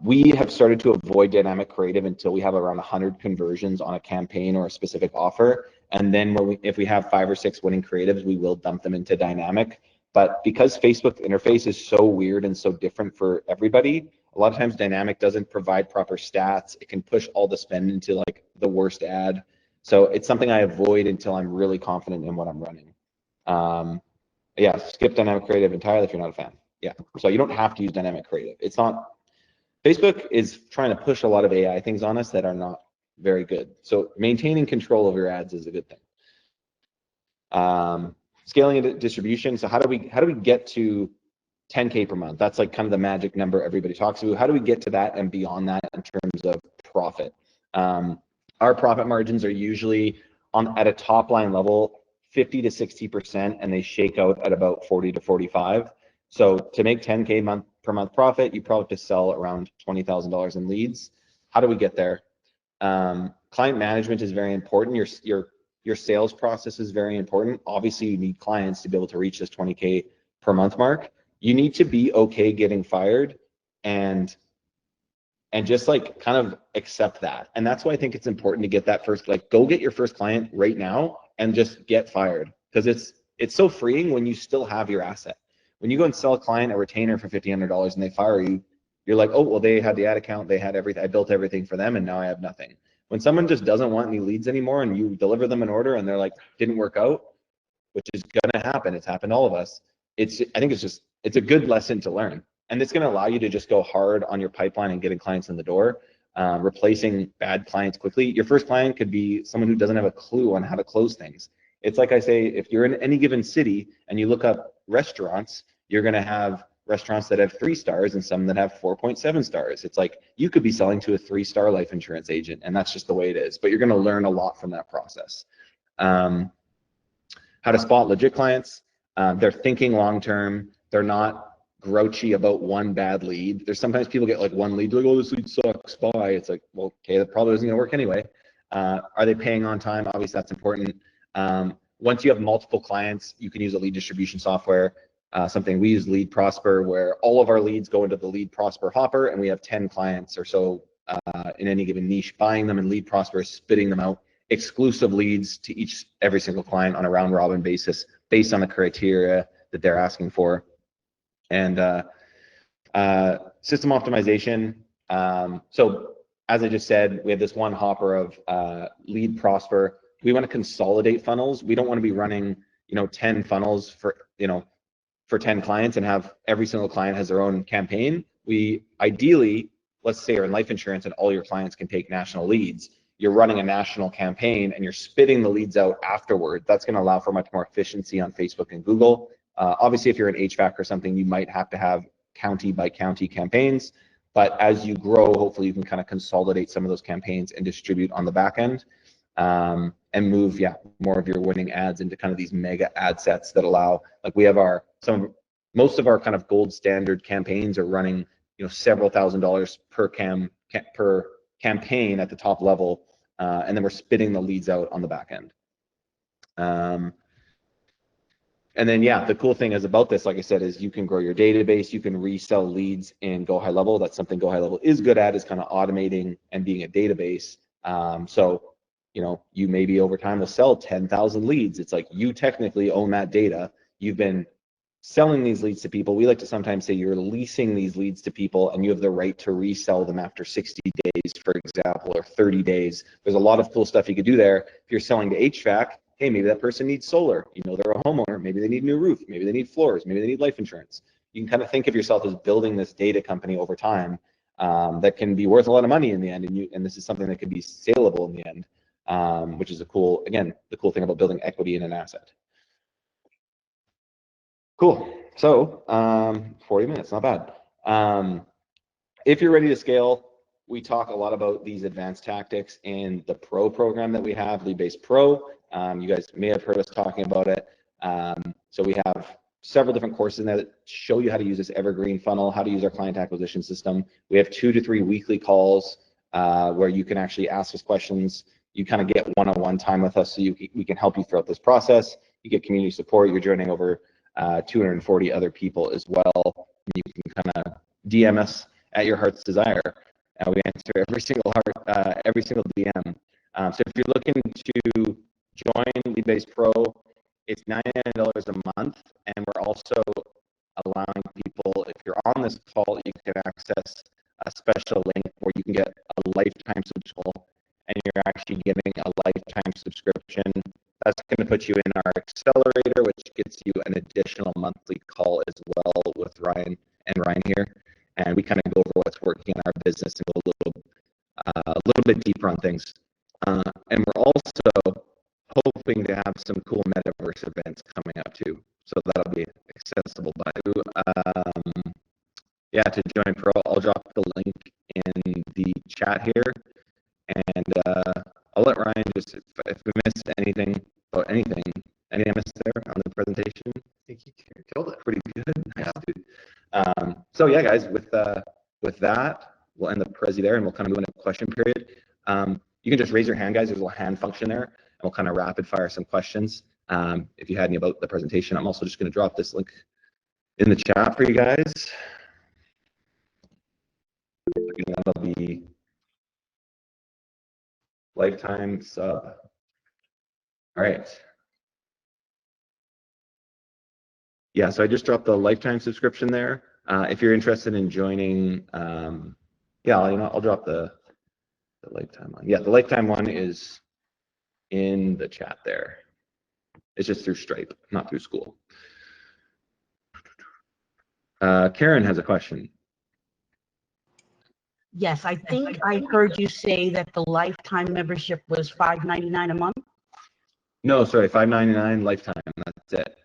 Speaker 1: We have started to avoid dynamic creative until we have around 100 conversions on a campaign or a specific offer. And then if we have 5 or 6 winning creatives, we will dump them into dynamic. But because Facebook interface is so weird and so different for everybody, a lot of times dynamic doesn't provide proper stats. It can push all the spend into like the worst ad. So it's something I avoid until I'm really confident in what I'm running. Yeah, skip dynamic creative entirely if you're not a fan. Yeah, so you don't have to use dynamic creative. It's not, Facebook is trying to push a lot of AI things on us that are not very good. So maintaining control of your ads is a good thing. Scaling and distribution. So how do we get to 10K per month? That's like kind of the magic number everybody talks about. How do we get to that and beyond that in terms of profit? Our profit margins are usually at a top line level 50 to 60%, and they shake out at about 40 to 45. So to make 10K per month profit, you probably have to sell around $20,000 in leads. How do we get there? Client management is very important. Your sales process is very important. Obviously, you need clients to be able to reach this 20K per month mark. You need to be okay getting fired and just like kind of accept that. And that's why I think it's important to get that first, like go get your first client right now and just get fired, because it's so freeing when you still have your asset. When you go and sell a client a retainer for $1,500 and they fire you, you're like, oh, well, they had the ad account, they had everything, I built everything for them, and now I have nothing. When someone just doesn't want any leads anymore and you deliver them an order and they're like, didn't work out, which is gonna happen, it's happened to all of us. I think it's a good lesson to learn. And it's gonna allow you to just go hard on your pipeline and getting clients in the door, replacing bad clients quickly. Your first client could be someone who doesn't have a clue on how to close things. It's like I say, if you're in any given city and you look up restaurants, you're gonna have restaurants that have 3 stars and some that have 4.7 stars. It's like you could be selling to a 3-star life insurance agent, and that's just the way it is. But you're gonna learn a lot from that process. How to spot legit clients. They're thinking long-term. They're not grouchy about one bad lead. There's sometimes people get like one lead, like, oh, this lead sucks, bye. It's like, well, okay, that probably isn't gonna work anyway. Are they paying on time? Obviously, that's important. Once you have multiple clients, you can use a lead distribution software. Something we use, Lead Prosper, where all of our leads go into the Lead Prosper hopper, and we have 10 clients or so in any given niche buying them, and Lead Prosper is spitting them out exclusive leads to every single client on a round robin basis based on the criteria that they're asking for. And system optimization. So as I just said, we have this one hopper of Lead Prosper. We want to consolidate funnels. We don't want to be running 10 funnels for 10 clients and have every single client has their own campaign. We ideally, let's say you're in life insurance and all your clients can take national leads. You're running a national campaign and you're spitting the leads out afterward. That's going to allow for much more efficiency on Facebook and Google. Obviously, if you're an HVAC or something, you might have to have county by county campaigns. But as you grow, hopefully you can kind of consolidate some of those campaigns and distribute on the back end, and move, more of your winning ads into kind of these mega ad sets that allow, like we have most of our kind of gold standard campaigns are running, several $1,000s per campaign at the top level, and then we're spitting the leads out on the back end. And then, the cool thing is about this, like I said, is you can grow your database, you can resell leads in Go High Level. That's something Go High Level is good at, is kind of automating and being a database. So, you maybe over time will sell 10,000 leads. It's like you technically own that data. You've been selling these leads to people. We like to sometimes say you're leasing these leads to people and you have the right to resell them after 60 days, for example, or 30 days. There's a lot of cool stuff you could do there. If you're selling to HVAC, hey, maybe that person needs solar. They're a homeowner. Maybe they need a new roof. Maybe they need floors. Maybe they need life insurance. You can kind of think of yourself as building this data company over time, that can be worth a lot of money in the end. And this is something that could be saleable in the end, which is the cool thing about building equity in an asset. Cool. So 40 minutes, not bad. If you're ready to scale, we talk a lot about these advanced tactics in the Pro program that we have, Leadbase Pro. You guys may have heard us talking about it. So we have several different courses in there that show you how to use this evergreen funnel, how to use our client acquisition system. We have 2 to 3 weekly calls where you can actually ask us questions. You kind of get one-on-one time with us, so we can help you throughout this process. You get community support. You're joining over 240 other people as well. You can kind of DM us at your heart's desire. We answer every single DM. So if you're looking to join Leadbase Pro, it's $99 a month, and we're also allowing people, if you're on this call, you can access a special link where you can get a lifetime subscription, and you're actually getting a lifetime subscription. That's going to put you in our accelerator, which gets you an additional monthly call as well with Ryan and Ryan here. And we kind of go over what's working in our business and go a little bit deeper on things. And we're also hoping to have some cool metaverse events coming up too. So that'll be accessible by you. Yeah, to join Pro, I'll drop the link in the chat here. And I'll let Ryan just, if we missed anything about anything I missed there on the presentation.
Speaker 2: I think you killed it.
Speaker 1: Pretty good. Nice, dude. So yeah, guys, with that, we'll end the prezi there, and we'll kind of move into question period. You can just raise your hand, guys. There's a little hand function there, and we'll kind of rapid fire some questions. If you had any about the presentation, I'm also just going to drop this link in the chat for you guys. Again, that'll be lifetime sub. All right. Yeah, so I just dropped the lifetime subscription there. If you're interested in joining, yeah, I'll drop the lifetime one. Yeah, the lifetime one is in the chat there. It's just through Stripe, not through Skool. Karen has a question.
Speaker 3: Yes, I think I heard you say that the lifetime membership was $5.99 a month.
Speaker 1: No, sorry, $5.99 lifetime. That's it.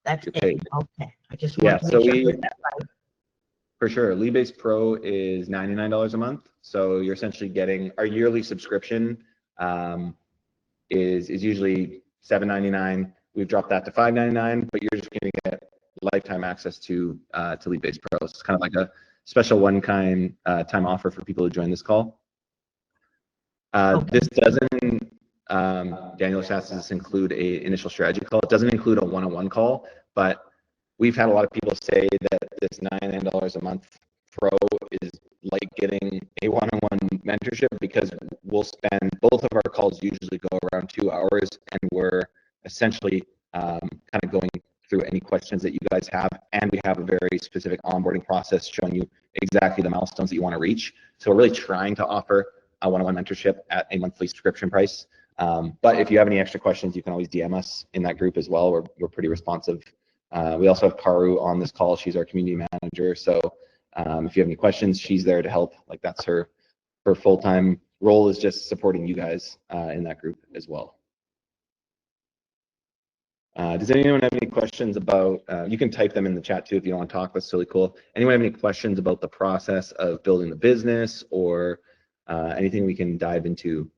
Speaker 3: That's it.
Speaker 1: Paid.
Speaker 3: Okay, I just want to make sure I heard that right.
Speaker 1: For sure, Leadbase Pro is $99 a month. So you're essentially getting our yearly subscription is usually $7.99. We've dropped that to $5.99, but you're just going to get lifetime access to Leadbase Pro. So it's kind of like a special one-time time offer for people who join this call. Okay. This doesn't, Daniel just asked, does this include a initial strategy call? It doesn't include a one-on-one call, but we've had a lot of people say that this $99 a month Pro is like getting a one-on-one mentorship, because we'll spend, both of our calls usually go around 2 hours, and we're essentially kind of going through any questions that you guys have, and we have a very specific onboarding process showing you exactly the milestones that you want to reach. So we're really trying to offer a one-on-one mentorship at a monthly subscription price. But if you have any extra questions, you can always DM us in that group as well. We're pretty responsive. We also have Karu on this call. She's our community manager. So if you have any questions, she's there to help. Like, that's her full-time role, is just supporting you guys in that group as well. Does anyone have any questions about, you can type them in the chat too if you don't want to talk, that's really cool. Anyone have any questions about the process of building the business, or anything we can dive into?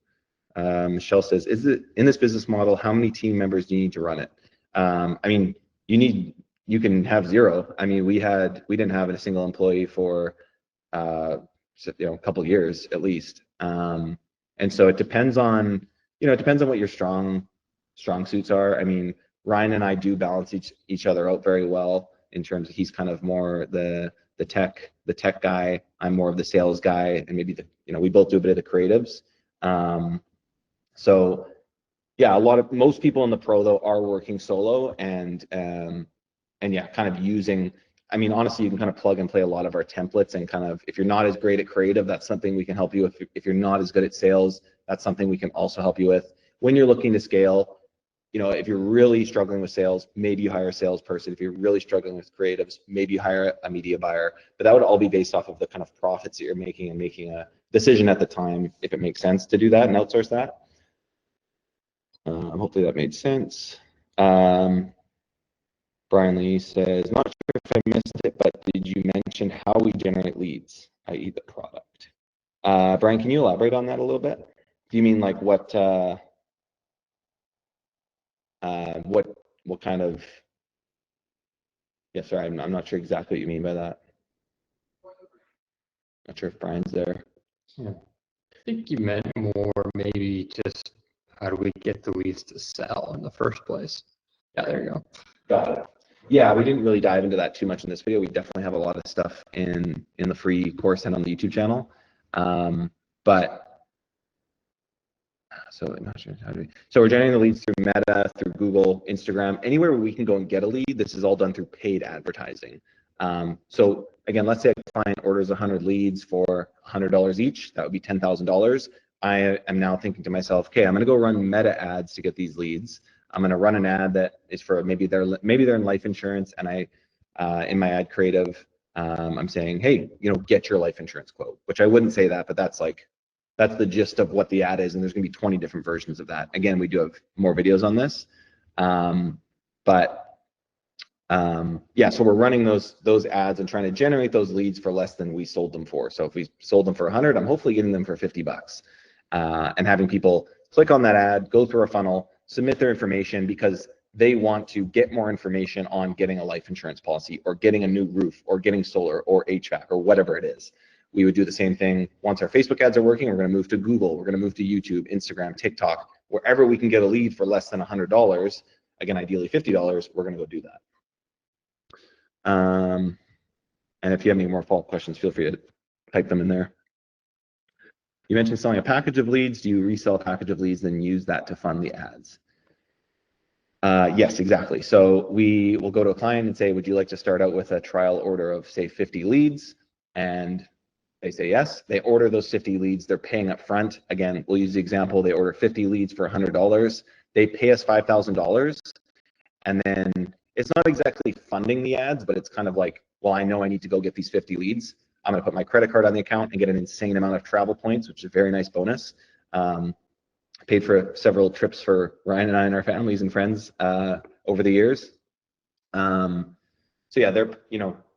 Speaker 1: Michelle says, in this business model, how many team members do you need to run it? I mean, you can have 0. I mean, we didn't have a single employee for a couple of years at least. And so it depends on, what your strong suits are. I mean, Ryan and I do balance each other out very well, in terms of, he's kind of more the tech guy, I'm more of the sales guy, and maybe we both do a bit of the creatives. So yeah, most people in the Pro though are working solo, and yeah, kind of using, I mean, honestly, you can kind of plug and play a lot of our templates, and kind of, if you're not as great at creative, that's something we can help you with. If you're not as good at sales, that's something we can also help you with. When you're looking to scale, if you're really struggling with sales, maybe you hire a salesperson. If you're really struggling with creatives, maybe you hire a media buyer. But that would all be based off of the kind of profits that you're making, and making a decision at the time if it makes sense to do that and outsource that. Hopefully that made sense. Brian Lee says, not sure if I missed it, but did you mention how we generate leads, i.e. the product? Brian, can you elaborate on that a little bit? Do you mean like what kind of, yeah, sorry, I'm not sure exactly what you mean by that. Not sure if Brian's there.
Speaker 2: Yeah. think you meant more maybe just how do we get the leads to sell in the first place? Yeah, there you go.
Speaker 1: Got it. Yeah, we didn't really dive into that too much in this video. We definitely have a lot of stuff in the free course and on the YouTube channel. But so I'm not sure how do we. So we're generating the leads through Meta, through Google, Instagram, anywhere where we can go and get a lead. This is all done through paid advertising. So again, let's say a client orders 100 leads for $100 each. That would be $10,000. I am now thinking to myself, okay, I'm going to go run Meta ads to get these leads. I'm going to run an ad that is for maybe they're in life insurance, and in my ad creative, I'm saying, hey, get your life insurance quote, which I wouldn't say that, but that's the gist of what the ad is, and there's going to be 20 different versions of that. Again, we do have more videos on this, yeah, so we're running those ads and trying to generate those leads for less than we sold them for. So if we sold them for 100, I'm hopefully getting them for 50 bucks, and having people click on that ad, go through a funnel, submit their information because they want to get more information on getting a life insurance policy or getting a new roof or getting solar or HVAC or whatever it is. We would do the same thing. Once our Facebook ads are working, we're going to move to Google, we're going to move to YouTube, Instagram, TikTok, wherever we can get a lead for less than $100, again, ideally $50, we're going to go do that. And if you have any more follow-up questions, feel free to type them in there. You mentioned selling a package of leads. Do you resell a package of leads, then use that to fund the ads? Yes, exactly. So we will go to a client and say, would you like to start out with a trial order of, say, 50 leads? And they say yes. They order those 50 leads. They're paying up front. Again, we'll use the example. They order 50 leads for $100. They pay us $5,000. And then it's not exactly funding the ads, but it's kind of like, well, I know I need to go get these 50 leads. I'm going to put my credit card on the account and get an insane amount of travel points, which is a very nice bonus. Paid for several trips for Ryan and I and our families and friends over the years. So yeah,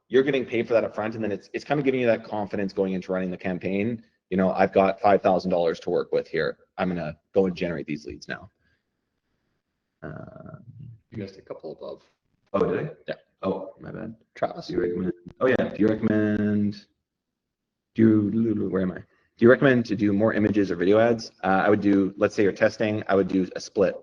Speaker 1: you're getting paid for that up front, and then it's kind of giving you that confidence going into running the campaign. I've got $5,000 to work with here. I'm going to go and generate these leads now.
Speaker 2: You missed a couple above.
Speaker 1: Oh, did I?
Speaker 2: Yeah.
Speaker 1: Oh, my bad.
Speaker 2: Travis.
Speaker 1: Do you recommend? Oh yeah. Where am I? Do you recommend to do more images or video ads? I would do, let's say you're testing, I would do a split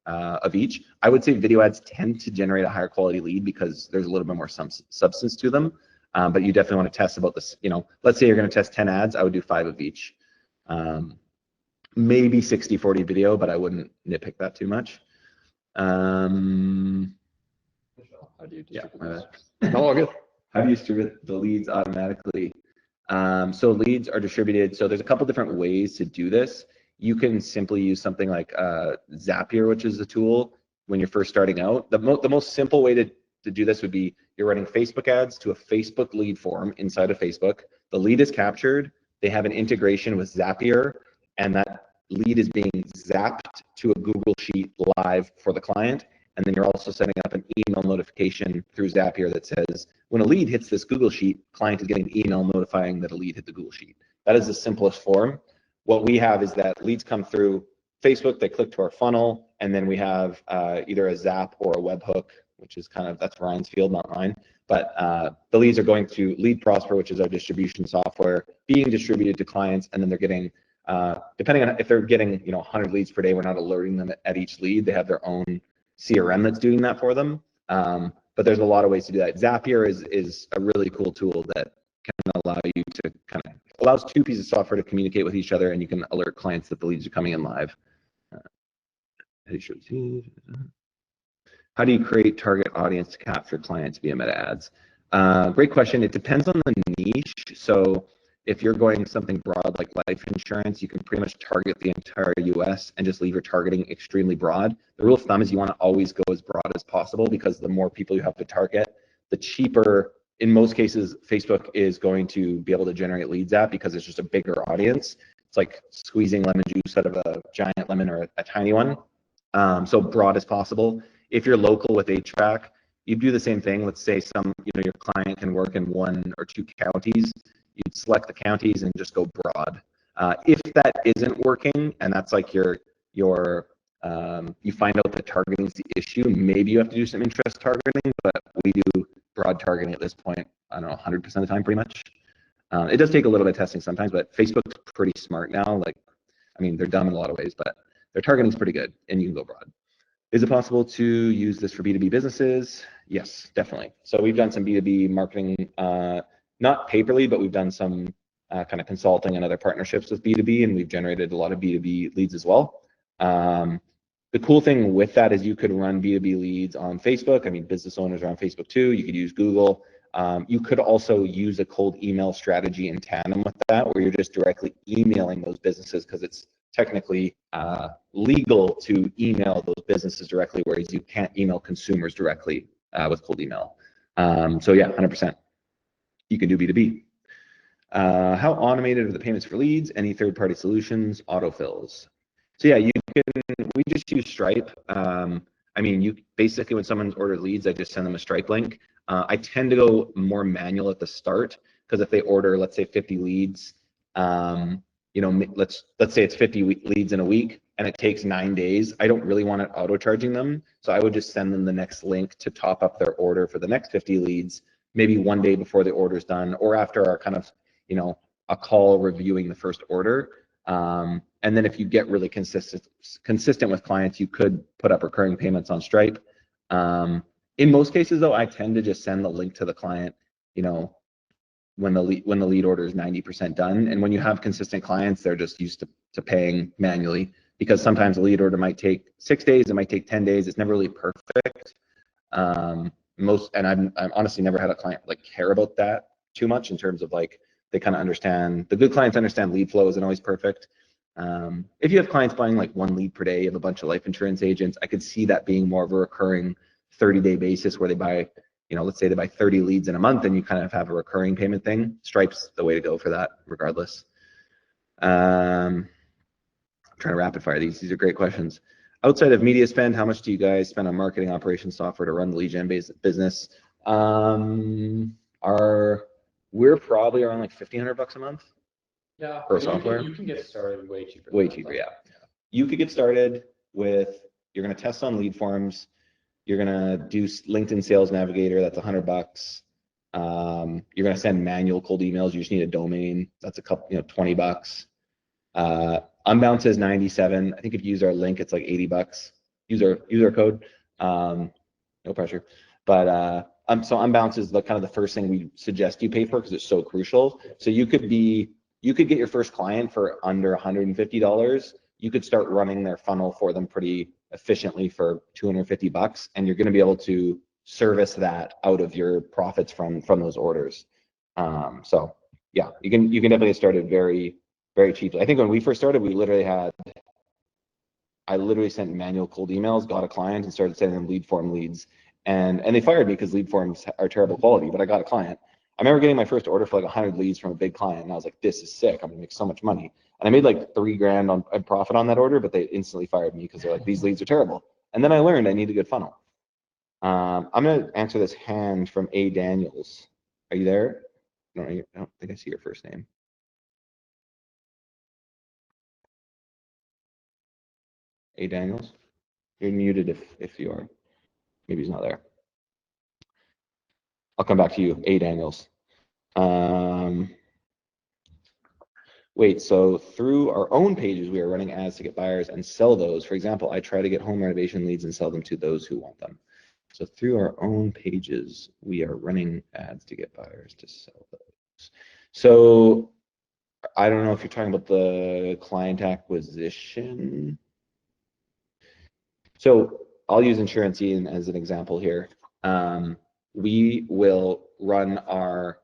Speaker 1: of each. I would say video ads tend to generate a higher quality lead because there's a little bit more substance to them. But you definitely want to test about this. Let's say you're going to test 10 ads, I would do 5 of each. Maybe 60-40 video, but I wouldn't nitpick that too much.
Speaker 2: How do you distribute this? Oh, good.
Speaker 1: How do you distribute the leads automatically? So leads are distributed. So there's a couple different ways to do this. You can simply use something like Zapier, which is a tool when you're first starting out. The most simple way to do this would be you're running Facebook ads to a Facebook lead form inside of Facebook. The lead is captured. They have an integration with Zapier, and that lead is being zapped to a Google Sheet live for the client. And then you're also setting up an email notification through Zapier that says, when a lead hits this Google Sheet, client is getting an email notifying that a lead hit the Google Sheet. That is the simplest form. What we have is that leads come through Facebook, they click to our funnel, and then we have either a Zap or a webhook, which is that's Ryan's field, not mine. But the leads are going to Lead Prosper, which is our distribution software, being distributed to clients, and then they're getting, depending on if they're getting 100 leads per day, we're not alerting them at each lead. They have their own CRM that's doing that for them. But there's a lot of ways to do that. Zapier is a really cool tool that can allow you to allows 2 pieces of software to communicate with each other, and you can alert clients that the leads are coming in live. How do you create target audience to capture clients via meta ads? Great question. It depends on the niche. So if you're going something broad like life insurance, you can pretty much target the entire US and just leave your targeting extremely broad. The rule of thumb is you want to always go as broad as possible, because the more people you have to target, the cheaper, in most cases, Facebook is going to be able to generate leads at, because it's just a bigger audience. It's like squeezing lemon juice out of a giant lemon or a tiny one. So broad as possible. If you're local with HVAC, you do the same thing. Let's say your client can work in 1 or 2 counties. You'd select the counties and just go broad. If that isn't working, and that's like you find out that targeting is the issue, maybe you have to do some interest targeting, but we do broad targeting at this point, I don't know, 100% of the time pretty much. It does take a little bit of testing sometimes, but Facebook's pretty smart now. Like, I mean, they're dumb in a lot of ways, but their targeting is pretty good, and you can go broad. Is it possible to use this for B2B businesses? Yes, definitely. So we've done some B2B marketing, not paperly, but we've done some kind of consulting and other partnerships with B2B, and we've generated a lot of B2B leads as well. The cool thing with that is you could run B2B leads on Facebook. I mean, business owners are on Facebook too. You could use Google. You could also use a cold email strategy in tandem with that, where you're just directly emailing those businesses, because it's technically legal to email those businesses directly, whereas you can't email consumers directly with cold email. So yeah, 100%. You can do B2B. How automated are the payments for leads? Any third-party solutions? Autofills. So yeah, we just use Stripe. I mean, you basically, when someone's ordered leads, I just send them a Stripe link. I tend to go more manual at the start, because if they order, let's say 50 leads, you know, let's say it's 50 leads in a week and it takes 9 days, I don't really want it auto charging them. So I would just send them the next link to top up their order for the next 50 leads, maybe 1 day before the order's done, or after our kind of, you know, a call reviewing the first order. And then if you get really consistent with clients, you could put up recurring payments on Stripe. In most cases though, I tend to just send the link to the client, you know, when the lead order is 90% done. And when you have consistent clients, they're just used to paying manually, because sometimes a lead order might take 6 days, it might take 10 days. It's never really perfect. And I've honestly never had a client like care about that too much, in terms of like, they kind of understand, the good clients understand lead flow isn't always perfect. If you have clients buying like 1 lead per day, you have a bunch of life insurance agents, I could see that being more of a recurring 30-day basis, where they buy, you know, let's say they buy 30 leads in a month, and you kind of have a recurring payment thing. Stripe's the way to go for that, regardless. I'm trying to rapid fire these. These are great questions. Outside of media spend, how much do you guys spend on marketing operations software to run the lead gen business? We're probably around like $1,500 a month.
Speaker 2: Yeah,
Speaker 1: for software.
Speaker 2: you can get started way cheaper.
Speaker 1: Way cheaper, yeah. You could get started with, you're going to test on lead forms. You're going to do LinkedIn Sales Navigator. That's $100. You're going to send manual cold emails. You just need a domain. That's a couple, you know, $20. Unbounce is 97. I think if you use our link, it's like $80. Use our code. No pressure. But so Unbounce is the kind of the first thing we suggest you pay for, because it's so crucial. So you could get your first client for under $150. You could start running their funnel for them pretty efficiently for $250, and you're going to be able to service that out of your profits from those orders. So yeah, you can definitely get started very, very cheaply. I think when we first started, I literally sent manual cold emails, got a client, and started sending them lead form leads, and they fired me because lead forms are terrible quality, but I got a client. I remember getting my first order for like 100 leads from a big client, and I was like, this is sick, I'm gonna make so much money. And I made like $3,000 on profit on that order, but they instantly fired me because they're like, these leads are terrible. And then I learned I need a good funnel. I'm gonna answer this hand from A. Daniels. Are you there? No, I don't think I see your first name. A. Daniels? You're muted if you are. Maybe he's not there. I'll come back to you, A. Daniels. Wait, so through our own pages, we are running ads to get buyers and sell those. For example, I try to get home renovation leads and sell them to those who want them. So through our own pages, we are running ads to get buyers to sell those. So I don't know if you're talking about the client acquisition. So I'll use Insurance Ian as an example here. We will run our,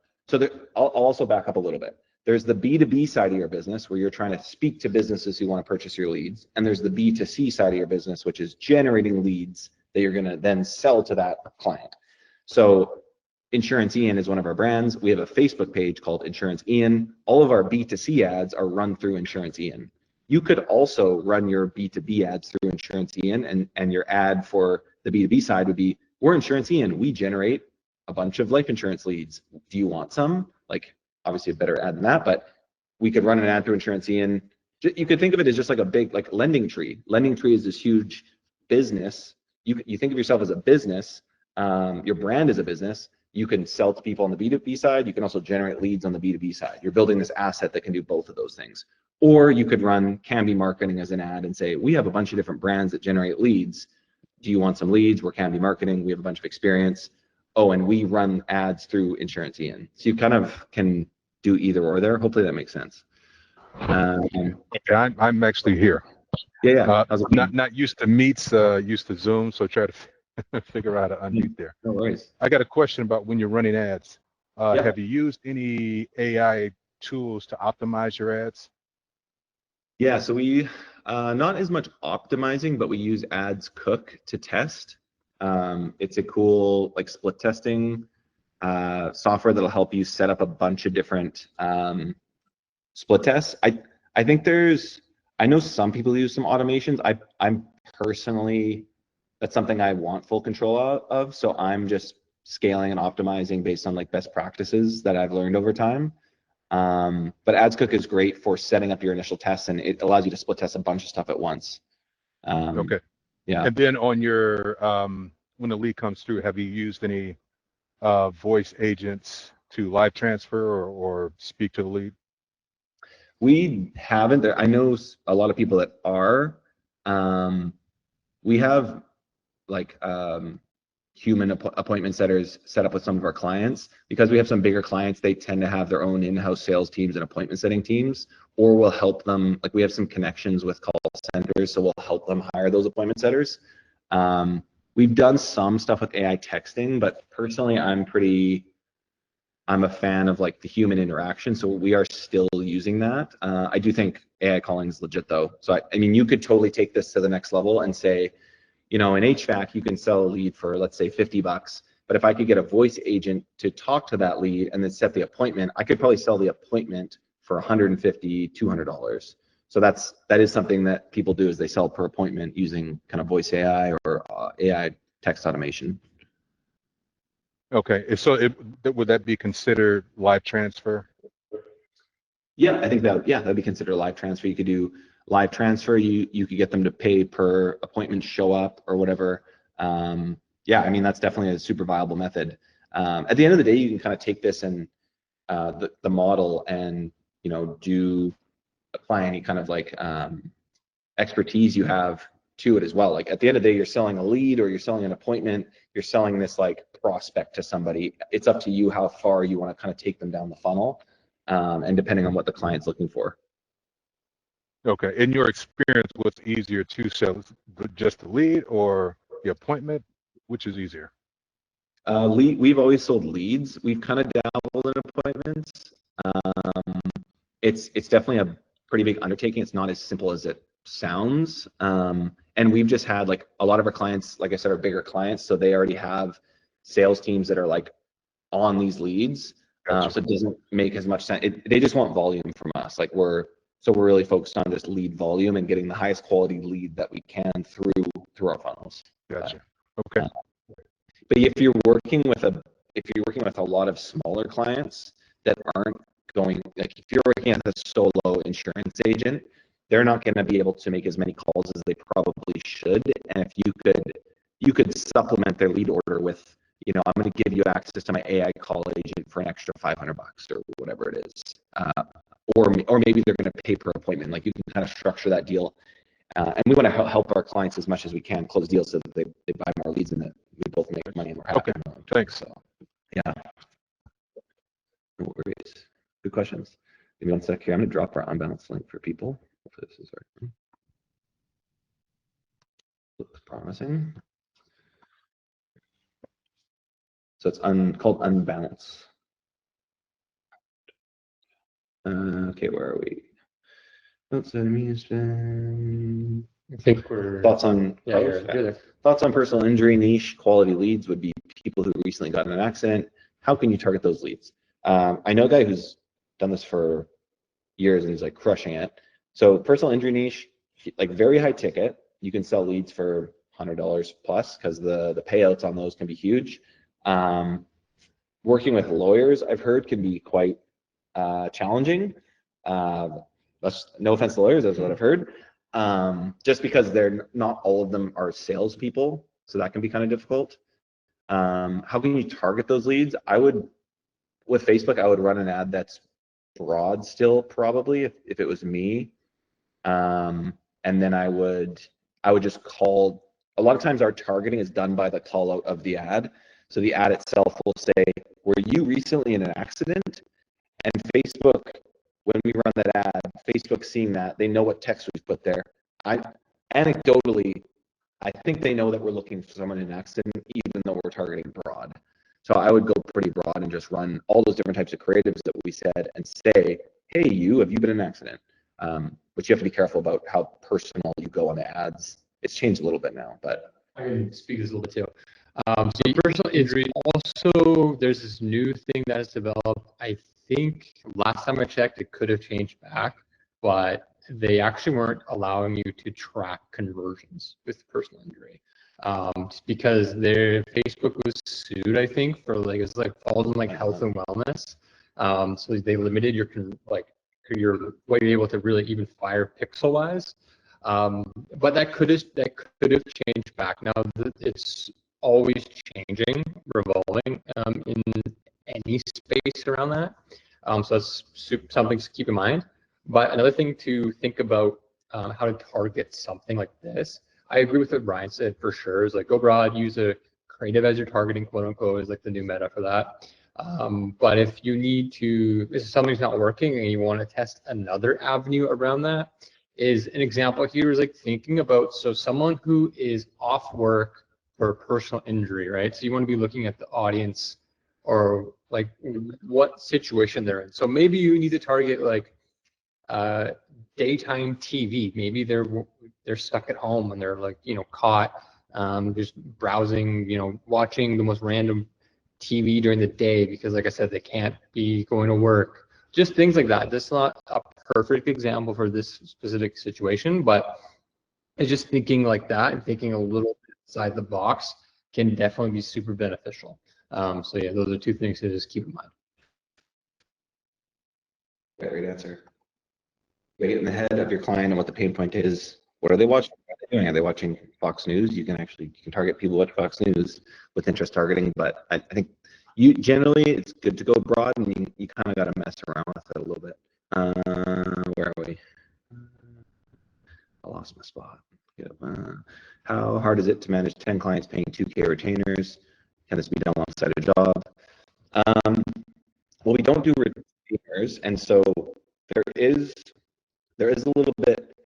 Speaker 1: I'll also back up a little bit. There's the B2B side of your business where you're trying to speak to businesses who want to purchase your leads. And there's the B2C side of your business, which is generating leads that you're going to then sell to that client. So Insurance Ian is one of our brands. We have a Facebook page called Insurance Ian. All of our B2C ads are run through Insurance Ian. You could also run your B2B ads through Insurance Ian, and your ad for the B2B side would be, we're Insurance Ian. We generate a bunch of life insurance leads. Do you want some? Like, obviously a better ad than that, but we could run an ad through Insurance Ian. You could think of it as just like a big, like Lending Tree. Lending Tree is this huge business. You think of yourself as a business, your brand is a business, you can sell to people on the B2B side. You can also generate leads on the B2B side. You're building this asset that can do both of those things. Or you could run Canby marketing as an ad and say, we have a bunch of different brands that generate leads. Do you want some leads? We're Canby marketing. We have a bunch of experience. Oh, and we run ads through Insurance Ian. So you kind of can do either or there. Hopefully that makes sense.
Speaker 4: Okay, I'm actually here.
Speaker 1: Yeah.
Speaker 4: Not used to meets, used to Zoom, so try to figure out how to unmute there.
Speaker 1: No worries.
Speaker 4: I got a question about when you're running ads.
Speaker 1: Yeah.
Speaker 4: Have you used any AI tools to optimize your ads?
Speaker 1: Yeah, so we, not as much optimizing, but we use Ads Cook to test. It's a cool like split testing software that'll help you set up a bunch of different split tests. I think I know some people use some automations. I'm personally, that's something I want full control of. So I'm just scaling and optimizing based on like best practices that I've learned over time. But AdsCook is great for setting up your initial tests, and it allows you to split test a bunch of stuff at once.
Speaker 4: Okay.
Speaker 1: Yeah.
Speaker 4: And then on your, when the lead comes through, have you used any voice agents to live transfer or speak to the lead?
Speaker 1: We haven't. I know a lot of people that are. We have like human appointment setters set up with some of our clients. Because we have some bigger clients, they tend to have their own in-house sales teams and appointment setting teams, or we'll help them, like we have some connections with call centers, so we'll help them hire those appointment setters. We've done some stuff with AI texting, but personally I'm a fan of like the human interaction, so we are still using that. I do think AI calling is legit though. So I mean, you could totally take this to the next level and say, you know, in HVAC, you can sell a lead for, let's say, $50. But if I could get a voice agent to talk to that lead and then set the appointment, I could probably sell the appointment for $150, $200. So that is something that people do, is they sell per appointment using kind of voice AI or AI text automation.
Speaker 4: Okay, so would that be considered live transfer?
Speaker 1: Yeah, I think that'd be considered a live transfer. You could do live transfer. You could get them to pay per appointment show up or whatever. Yeah, I mean, that's definitely a super viable method. At the end of the day, you can kind of take this and the model and, you know, apply any kind of like expertise you have to it as well. Like at the end of the day, you're selling a lead or you're selling an appointment, you're selling this like prospect to somebody. It's up to you how far you want to kind of take them down the funnel, and depending on what the client's looking for.
Speaker 4: Okay, in your experience, what's easier to sell, just the lead or the appointment? Which is easier?
Speaker 1: We've always sold leads. We've kind of dabbled in appointments. It's definitely a pretty big undertaking. It's not as simple as it sounds. And we've just had like a lot of our clients, like I said, are bigger clients, so they already have sales teams that are like on these leads.
Speaker 4: Gotcha.
Speaker 1: So it doesn't make as much sense. They just want volume from us. Like we're really focused on just lead volume and getting the highest quality lead that we can through our funnels.
Speaker 4: Gotcha. Okay.
Speaker 1: But if you're working with a lot of smaller clients that aren't going, like if you're working as a solo insurance agent, they're not going to be able to make as many calls as they probably should. And if you could supplement their lead order with, you know, I'm going to give you access to my AI call agent for an extra $500 or whatever it is, or maybe they're going to pay per appointment. Like you can kind of structure that deal. And we want to help our clients as much as we can close deals so that they buy more leads and that we both make money and we're happy.
Speaker 4: Okay, thanks.
Speaker 1: So, yeah. No worries. Good questions. Give me 1 sec here. I'm going to drop our unbalanced link for people. Hopefully this is right. Looks promising. So it's called Unbalance. Okay, where are we? Outside of me,
Speaker 2: I think we're
Speaker 1: thoughts on
Speaker 2: you're there.
Speaker 1: Thoughts on personal injury niche quality leads would be people who recently got in an accident. How can you target those leads? I know a guy who's done this for years and he's like crushing it. So personal injury niche, like very high ticket. You can sell leads for $100 plus because the payouts on those can be huge. Working with lawyers, I've heard, can be quite challenging. That's no offense to lawyers, that's what I've heard. Just because not all of them are salespeople, so that can be kind of difficult. How can you target those leads? With Facebook, I would run an ad that's broad still, probably, if it was me. And then I would just call. A lot of times our targeting is done by the call out of the ad. So the ad itself will say, were you recently in an accident? And Facebook, when we run that ad, Facebook seeing that, they know what text we've put there. Anecdotally, I think they know that we're looking for someone in an accident, even though we're targeting broad. So I would go pretty broad and just run all those different types of creatives that we said and say, hey, have you been in an accident? But you have to be careful about how personal you go on the ads. It's changed a little bit now, but.
Speaker 2: I can speak this a little bit too. So personal injury, also, there's this new thing that has developed. I think last time I checked, it could have changed back, but they actually weren't allowing you to track conversions with personal injury. Just because their Facebook was sued, I think, for it's falls in health and wellness. So they limited your what you're able to really even fire pixel wise. But that could have changed back. Now it's always changing, revolving in any space around that. So that's something to keep in mind. But another thing to think about how to target something like this. I agree with what Brian said for sure. Is go broad, use a creative as your targeting, quote unquote, is the new meta for that. But if you need to, if something's not working and you want to test another avenue around that, is an example here is thinking about, so someone who is off work for a personal injury, right? So you want to be looking at the audience or what situation they're in. So maybe you need to target daytime TV. Maybe they're stuck at home and they're caught just browsing, watching the most random TV during the day because, like I said, they can't be going to work. Just things like that. This is not a perfect example for this specific situation, but it's just thinking like that and thinking a little bit outside the box can definitely be super beneficial. So yeah, those are two things to just keep in mind.
Speaker 1: Great answer. You get in the head of your client and what the pain point is. What are they watching? What are they doing? Are they watching Fox News? You can target people with Fox News with interest targeting, but I think generally it's good to go broad and you kind of got to mess around with it a little bit. Where are we? I lost my spot. How hard is it to manage 10 clients paying 2K retainers? Can this be done alongside a job? Well, we don't do retainers, and so there is a little bit,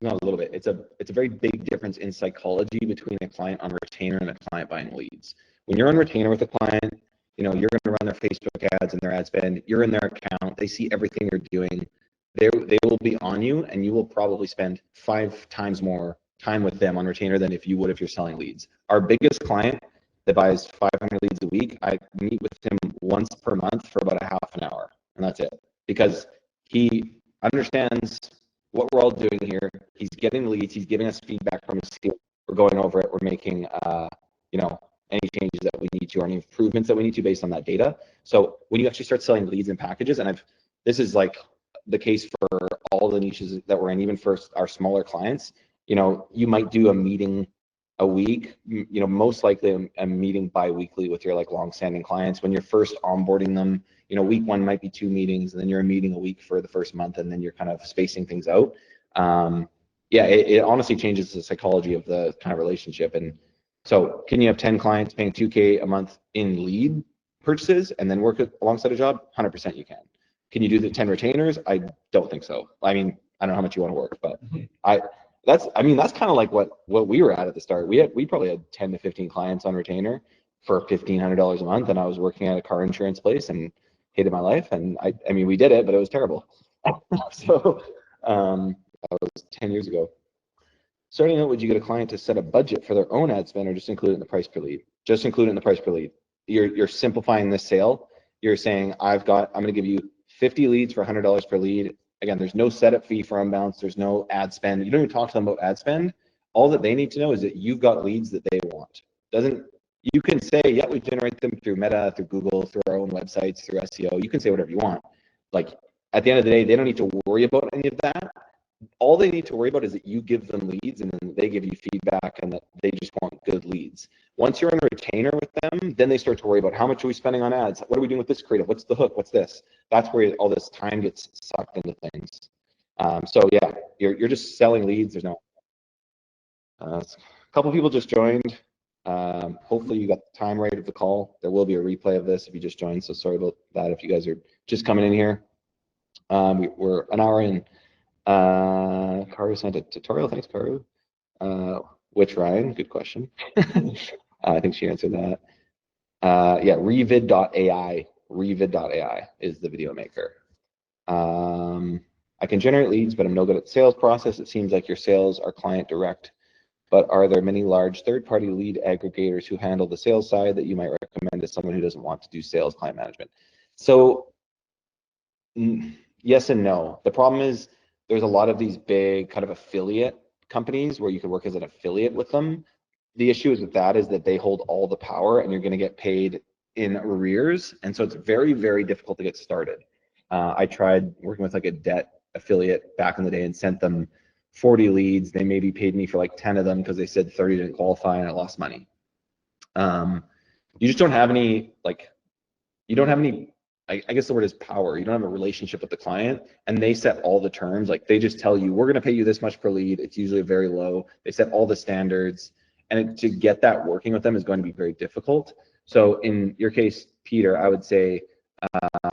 Speaker 1: not a little bit, it's a very big difference in psychology between a client on retainer and a client buying leads. When you're on retainer with a client, you're going to run their Facebook ads and their ad spend. You're in their account. They see everything you're doing. They will be on you, and you will probably spend 5 times more time with them on retainer than if you would if you're selling leads. Our biggest client that buys 500 leads a week, I meet with him once per month for about a half an hour, and that's it. Because he understands what we're all doing here. He's getting leads. He's giving us feedback from his team. We're going over it. We're making, any changes that we need to or any improvements that we need to based on that data. So when you actually start selling leads and packages, and this is the case for all the niches that we're in, even for our smaller clients, you might do a meeting a week, most likely a meeting bi-weekly with your long-standing clients. When you're first onboarding them, week 1 might be 2 meetings, and then you're a meeting a week for the first month, and then you're kind of spacing things out. It honestly changes the psychology of the kind of relationship. And so can you have 10 clients paying 2K a month in lead purchases and then work alongside a job? 100% you can. Can you do the 10 retainers? I don't think so. I mean, I don't know how much you want to work, but that's kind of what we were at the start. We probably had 10 to 15 clients on retainer for $1,500 a month, and I was working at a car insurance place and hated my life. And I mean, we did it, but it was terrible. So that was 10 years ago. Starting out, would you get a client to set a budget for their own ad spend or just include it in the price per lead? Just include it in the price per lead. You're simplifying this sale. You're saying, I'm going to give you 50 leads for $100 per lead. Again, there's no setup fee for unbounce. There's no ad spend. You don't even talk to them about ad spend. All that they need to know is that you've got leads that they want. You can say, yeah, we generate them through Meta, through Google, through our own websites, through SEO. You can say whatever you want. At the end of the day, they don't need to worry about any of that. all they need to worry about is that you give them leads and then they give you feedback and that they just want good leads. Once you're on a retainer with them, then they start to worry about how much are we spending on ads? What are we doing with this creative? What's the hook? What's this? That's where all this time gets sucked into things. So yeah, you're just selling leads. There's no, a couple people just joined. Hopefully you got the time right of the call. There will be a replay of this if you just joined. So sorry about that if you guys are just coming in here. We're an hour in. Karu sent a tutorial. Thanks, Karu. Which Ryan? Good question. I think she answered that. Yeah, revid.ai. Revid.ai is the video maker. I can generate leads, but I'm no good at the sales process. It seems like your sales are client direct, but are there many large third-party lead aggregators who handle the sales side that you might recommend to someone who doesn't want to do sales client management? So yes and no. The problem is there's a lot of these big kind of affiliate companies where you could work as an affiliate with them. The issue is with that is that they hold all the power and you're going to get paid in arrears. And so it's very, very difficult to get started. I tried working with like a debt affiliate back in the day and sent them 40 leads. They maybe paid me for like 10 of them because they said 30 didn't qualify and I lost money. You just don't have any, like, you don't have any, I guess the word is power. You don't have a relationship with the client and they set all the terms. Like they just tell you, we're going to pay you this much per lead. It's usually very low. They set all the standards and to get that working with them is going to be very difficult. So in your case, Peter, I would say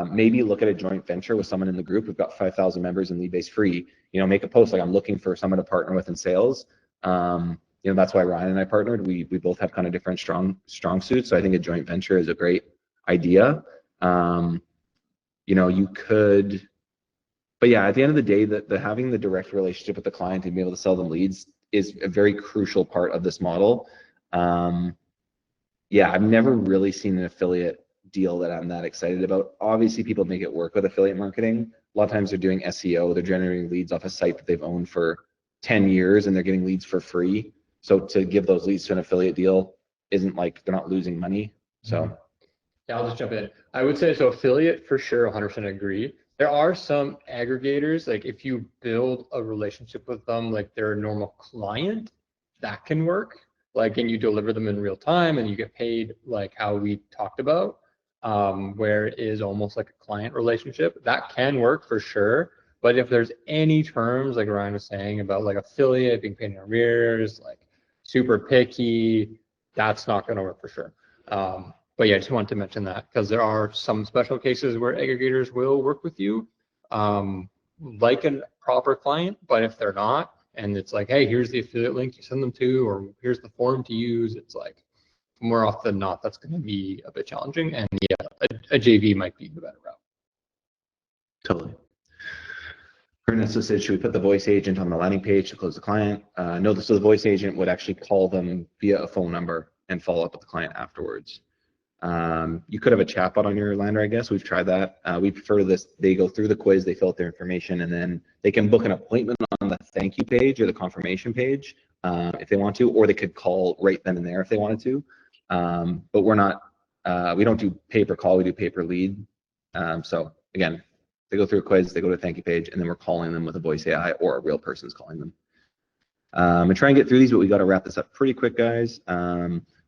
Speaker 1: maybe look at a joint venture with someone in the group. We've got 5,000 members in Leadbase free. You know, make a post like I'm looking for someone to partner with in sales. You know, that's why Ryan and I partnered. We both have kind of different strong suits. So I think a joint venture is a great idea. You know, you could, but yeah, at the end of the day, the having the direct relationship with the client and being able to sell them leads is a very crucial part of this model. Yeah, I've never really seen an affiliate deal that I'm that excited about. Obviously, people make it work with affiliate marketing. A lot of times they're doing SEO, they're generating leads off a site that they've owned for 10 years and they're getting leads for free. So to give those leads to an affiliate deal isn't like they're not losing money. So
Speaker 2: yeah, I'll just jump in. I would say so affiliate for sure, 100% agree. There are some aggregators, like if you build a relationship with them, like they're a normal client, that can work. Like, and you deliver them in real time and you get paid like how we talked about, where it is almost like a client relationship. That can work for sure. But if there's any terms, like Ryan was saying about like affiliate being paid in arrears, like super picky, that's not going to work for sure. But yeah, I just wanted to mention that because there are some special cases where aggregators will work with you like a proper client, but if they're not, and it's like, hey, here's the affiliate link you send them to, or here's the form to use, it's like more often than not, that's going to be a bit challenging. And yeah, a JV might be the better route.
Speaker 1: totally. Ernesto said, should we put the voice agent on the landing page to close the client? No, so the voice agent would actually call them via a phone number and follow up with the client afterwards. You could have a chatbot on your lander, I guess. We've tried that. We prefer this. They go through the quiz, they fill out their information, and then they can book an appointment on the thank you page or the confirmation page if they want to, or they could call right then and there if they wanted to. But we're not, we don't do pay per call, we do pay per lead. So again, they go through a quiz, they go to a thank you page, and then we're calling them with a voice AI or a real person's calling them. I'm trying to get through these, but we got to wrap this up pretty quick, guys.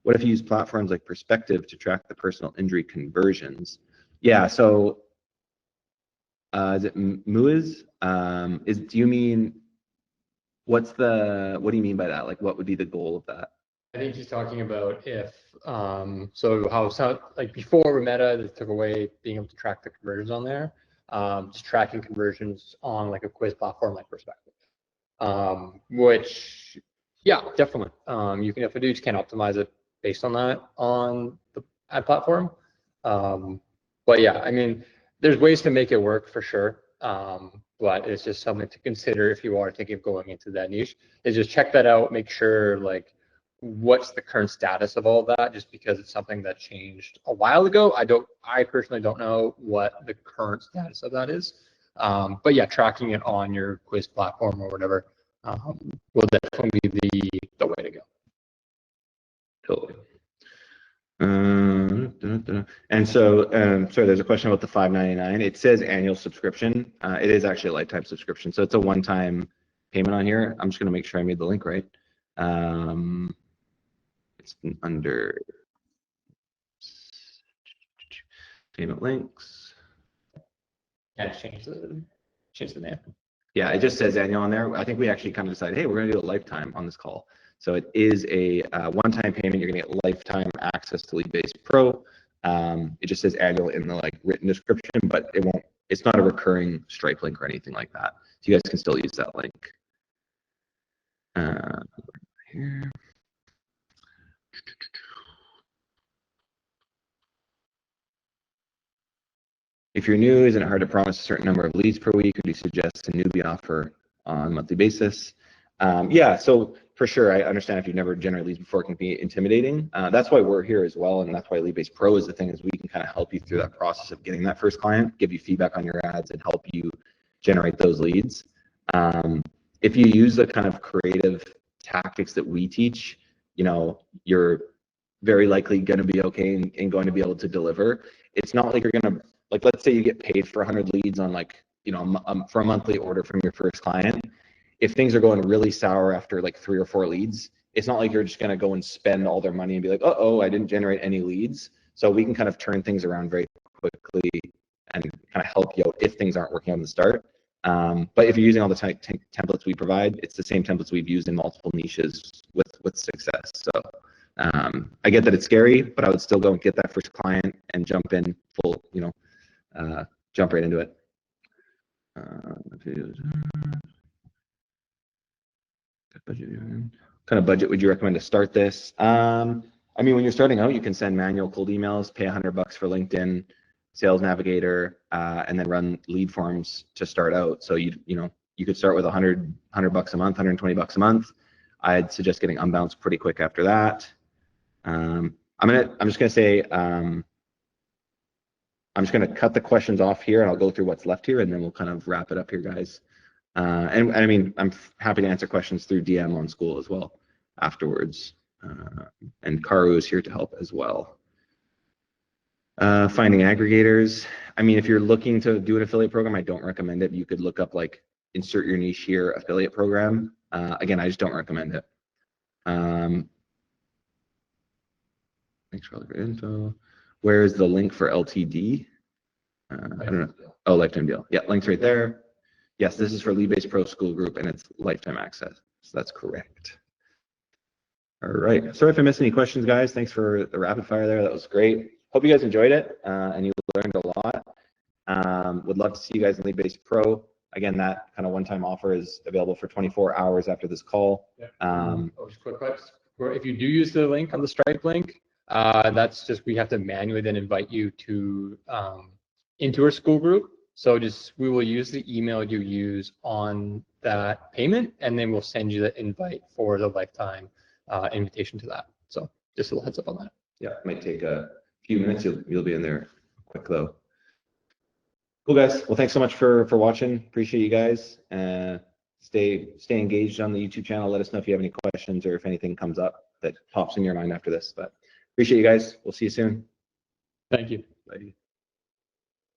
Speaker 1: What if you use platforms like Perspective to track the personal injury conversions? Yeah, so is it Muiz? Do you mean, what do you mean by that? Like, what would be the goal of that?
Speaker 2: I think he's talking about if, so how, like before Meta, they took away being able to track the conversions on there, just tracking conversions on like a quiz platform like Perspective, which, yeah, definitely. You can, if you just can't optimize it based on that on the ad platform. But yeah, I mean, there's ways to make it work for sure. But it's just something to consider if you are thinking of going into that niche, is just check that out, make sure like what's the current status of all that, just because it's something that changed a while ago. I personally don't know what the current status of that is. But yeah, tracking it on your quiz platform or whatever will definitely be the way to go.
Speaker 1: Totally. And so, sorry, there's a question about the $5.99. It says annual subscription. It is actually a lifetime subscription. So it's a one-time payment on here. I'm just going to make sure I made the link right. It's under payment links.
Speaker 2: Yeah, change the name.
Speaker 1: Yeah, it just says annual on there. I think we actually kind of decided, hey, we're going to do a lifetime on this call. So it is a one-time payment. You're going to get lifetime access to Leadbase Pro. It just says annual in the like written description, but it won't. It's not a recurring Stripe link or anything like that. So you guys can still use that link. Here. If you're new, isn't it hard to promise a certain number of leads per week, or do you suggest a newbie offer on a monthly basis? Yeah, so for sure, I understand if you've never generated leads before, it can be intimidating. That's why we're here as well, and that's why Leadbase Pro is the thing, is we can kind of help you through that process of getting that first client, give you feedback on your ads, and help you generate those leads. If you use the kind of creative tactics that we teach, you know, you're very likely going to be okay and going to be able to deliver. It's not like you're going to, like, let's say you get paid for 100 leads on, like, you know, for a monthly order from your first client. If things are going really sour after like 3 or 4 leads, it's not like you're just going to go and spend all their money and be like, uh-oh, I didn't generate any leads. So we can kind of turn things around very quickly and kind of help you out if things aren't working on the start. But if you're using all the templates we provide, it's the same templates we've used in multiple niches with success. So I get that it's scary, but I would still go and get that first client and jump in full, you know, jump right into it. What kind of budget would you recommend to start this? I mean, when you're starting out, you can send manual cold emails, pay $100 for LinkedIn, Sales Navigator, and then run lead forms to start out. So you know, you could start with $100 a month, $120 a month. I'd suggest getting unbounced pretty quick after that. I'm just gonna say, I'm just gonna cut the questions off here, and I'll go through what's left here, and then we'll kind of wrap it up here, guys. And I mean, I'm happy to answer questions through DM on Skool as well afterwards. And Karu is here to help as well. Finding aggregators. I mean, if you're looking to do an affiliate program, I don't recommend it. You could look up like insert your niche here affiliate program. Again, I just don't recommend it. Thanks for all the great info. Where is the link for LTD? I don't know. Oh, lifetime deal. Yeah, link's right there. Yes, this is for Leadbase Pro Skool Group, and it's lifetime access. So that's correct. All right. Sorry if I missed any questions, guys. Thanks for the rapid fire there. That was great. Hope you guys enjoyed it and you learned a lot. Would love to see you guys in Leadbase Pro. Again, that kind of one-time offer is available for 24 hours after this call.
Speaker 2: Just quick clips. If you do use the link on the Stripe link, that's just, we have to manually then invite you to into our Skool group. So just, we will use the email you use on that payment, and then we'll send you the invite for the lifetime invitation to that. So just a little heads up on that.
Speaker 1: Yeah, it might take a few minutes. You'll be in there quick though. Cool, guys. Well, thanks so much for watching. Appreciate you guys. Stay engaged on the YouTube channel. Let us know if you have any questions or if anything comes up that pops in your mind after this. But appreciate you guys. We'll see you soon.
Speaker 2: Thank you.
Speaker 1: Bye.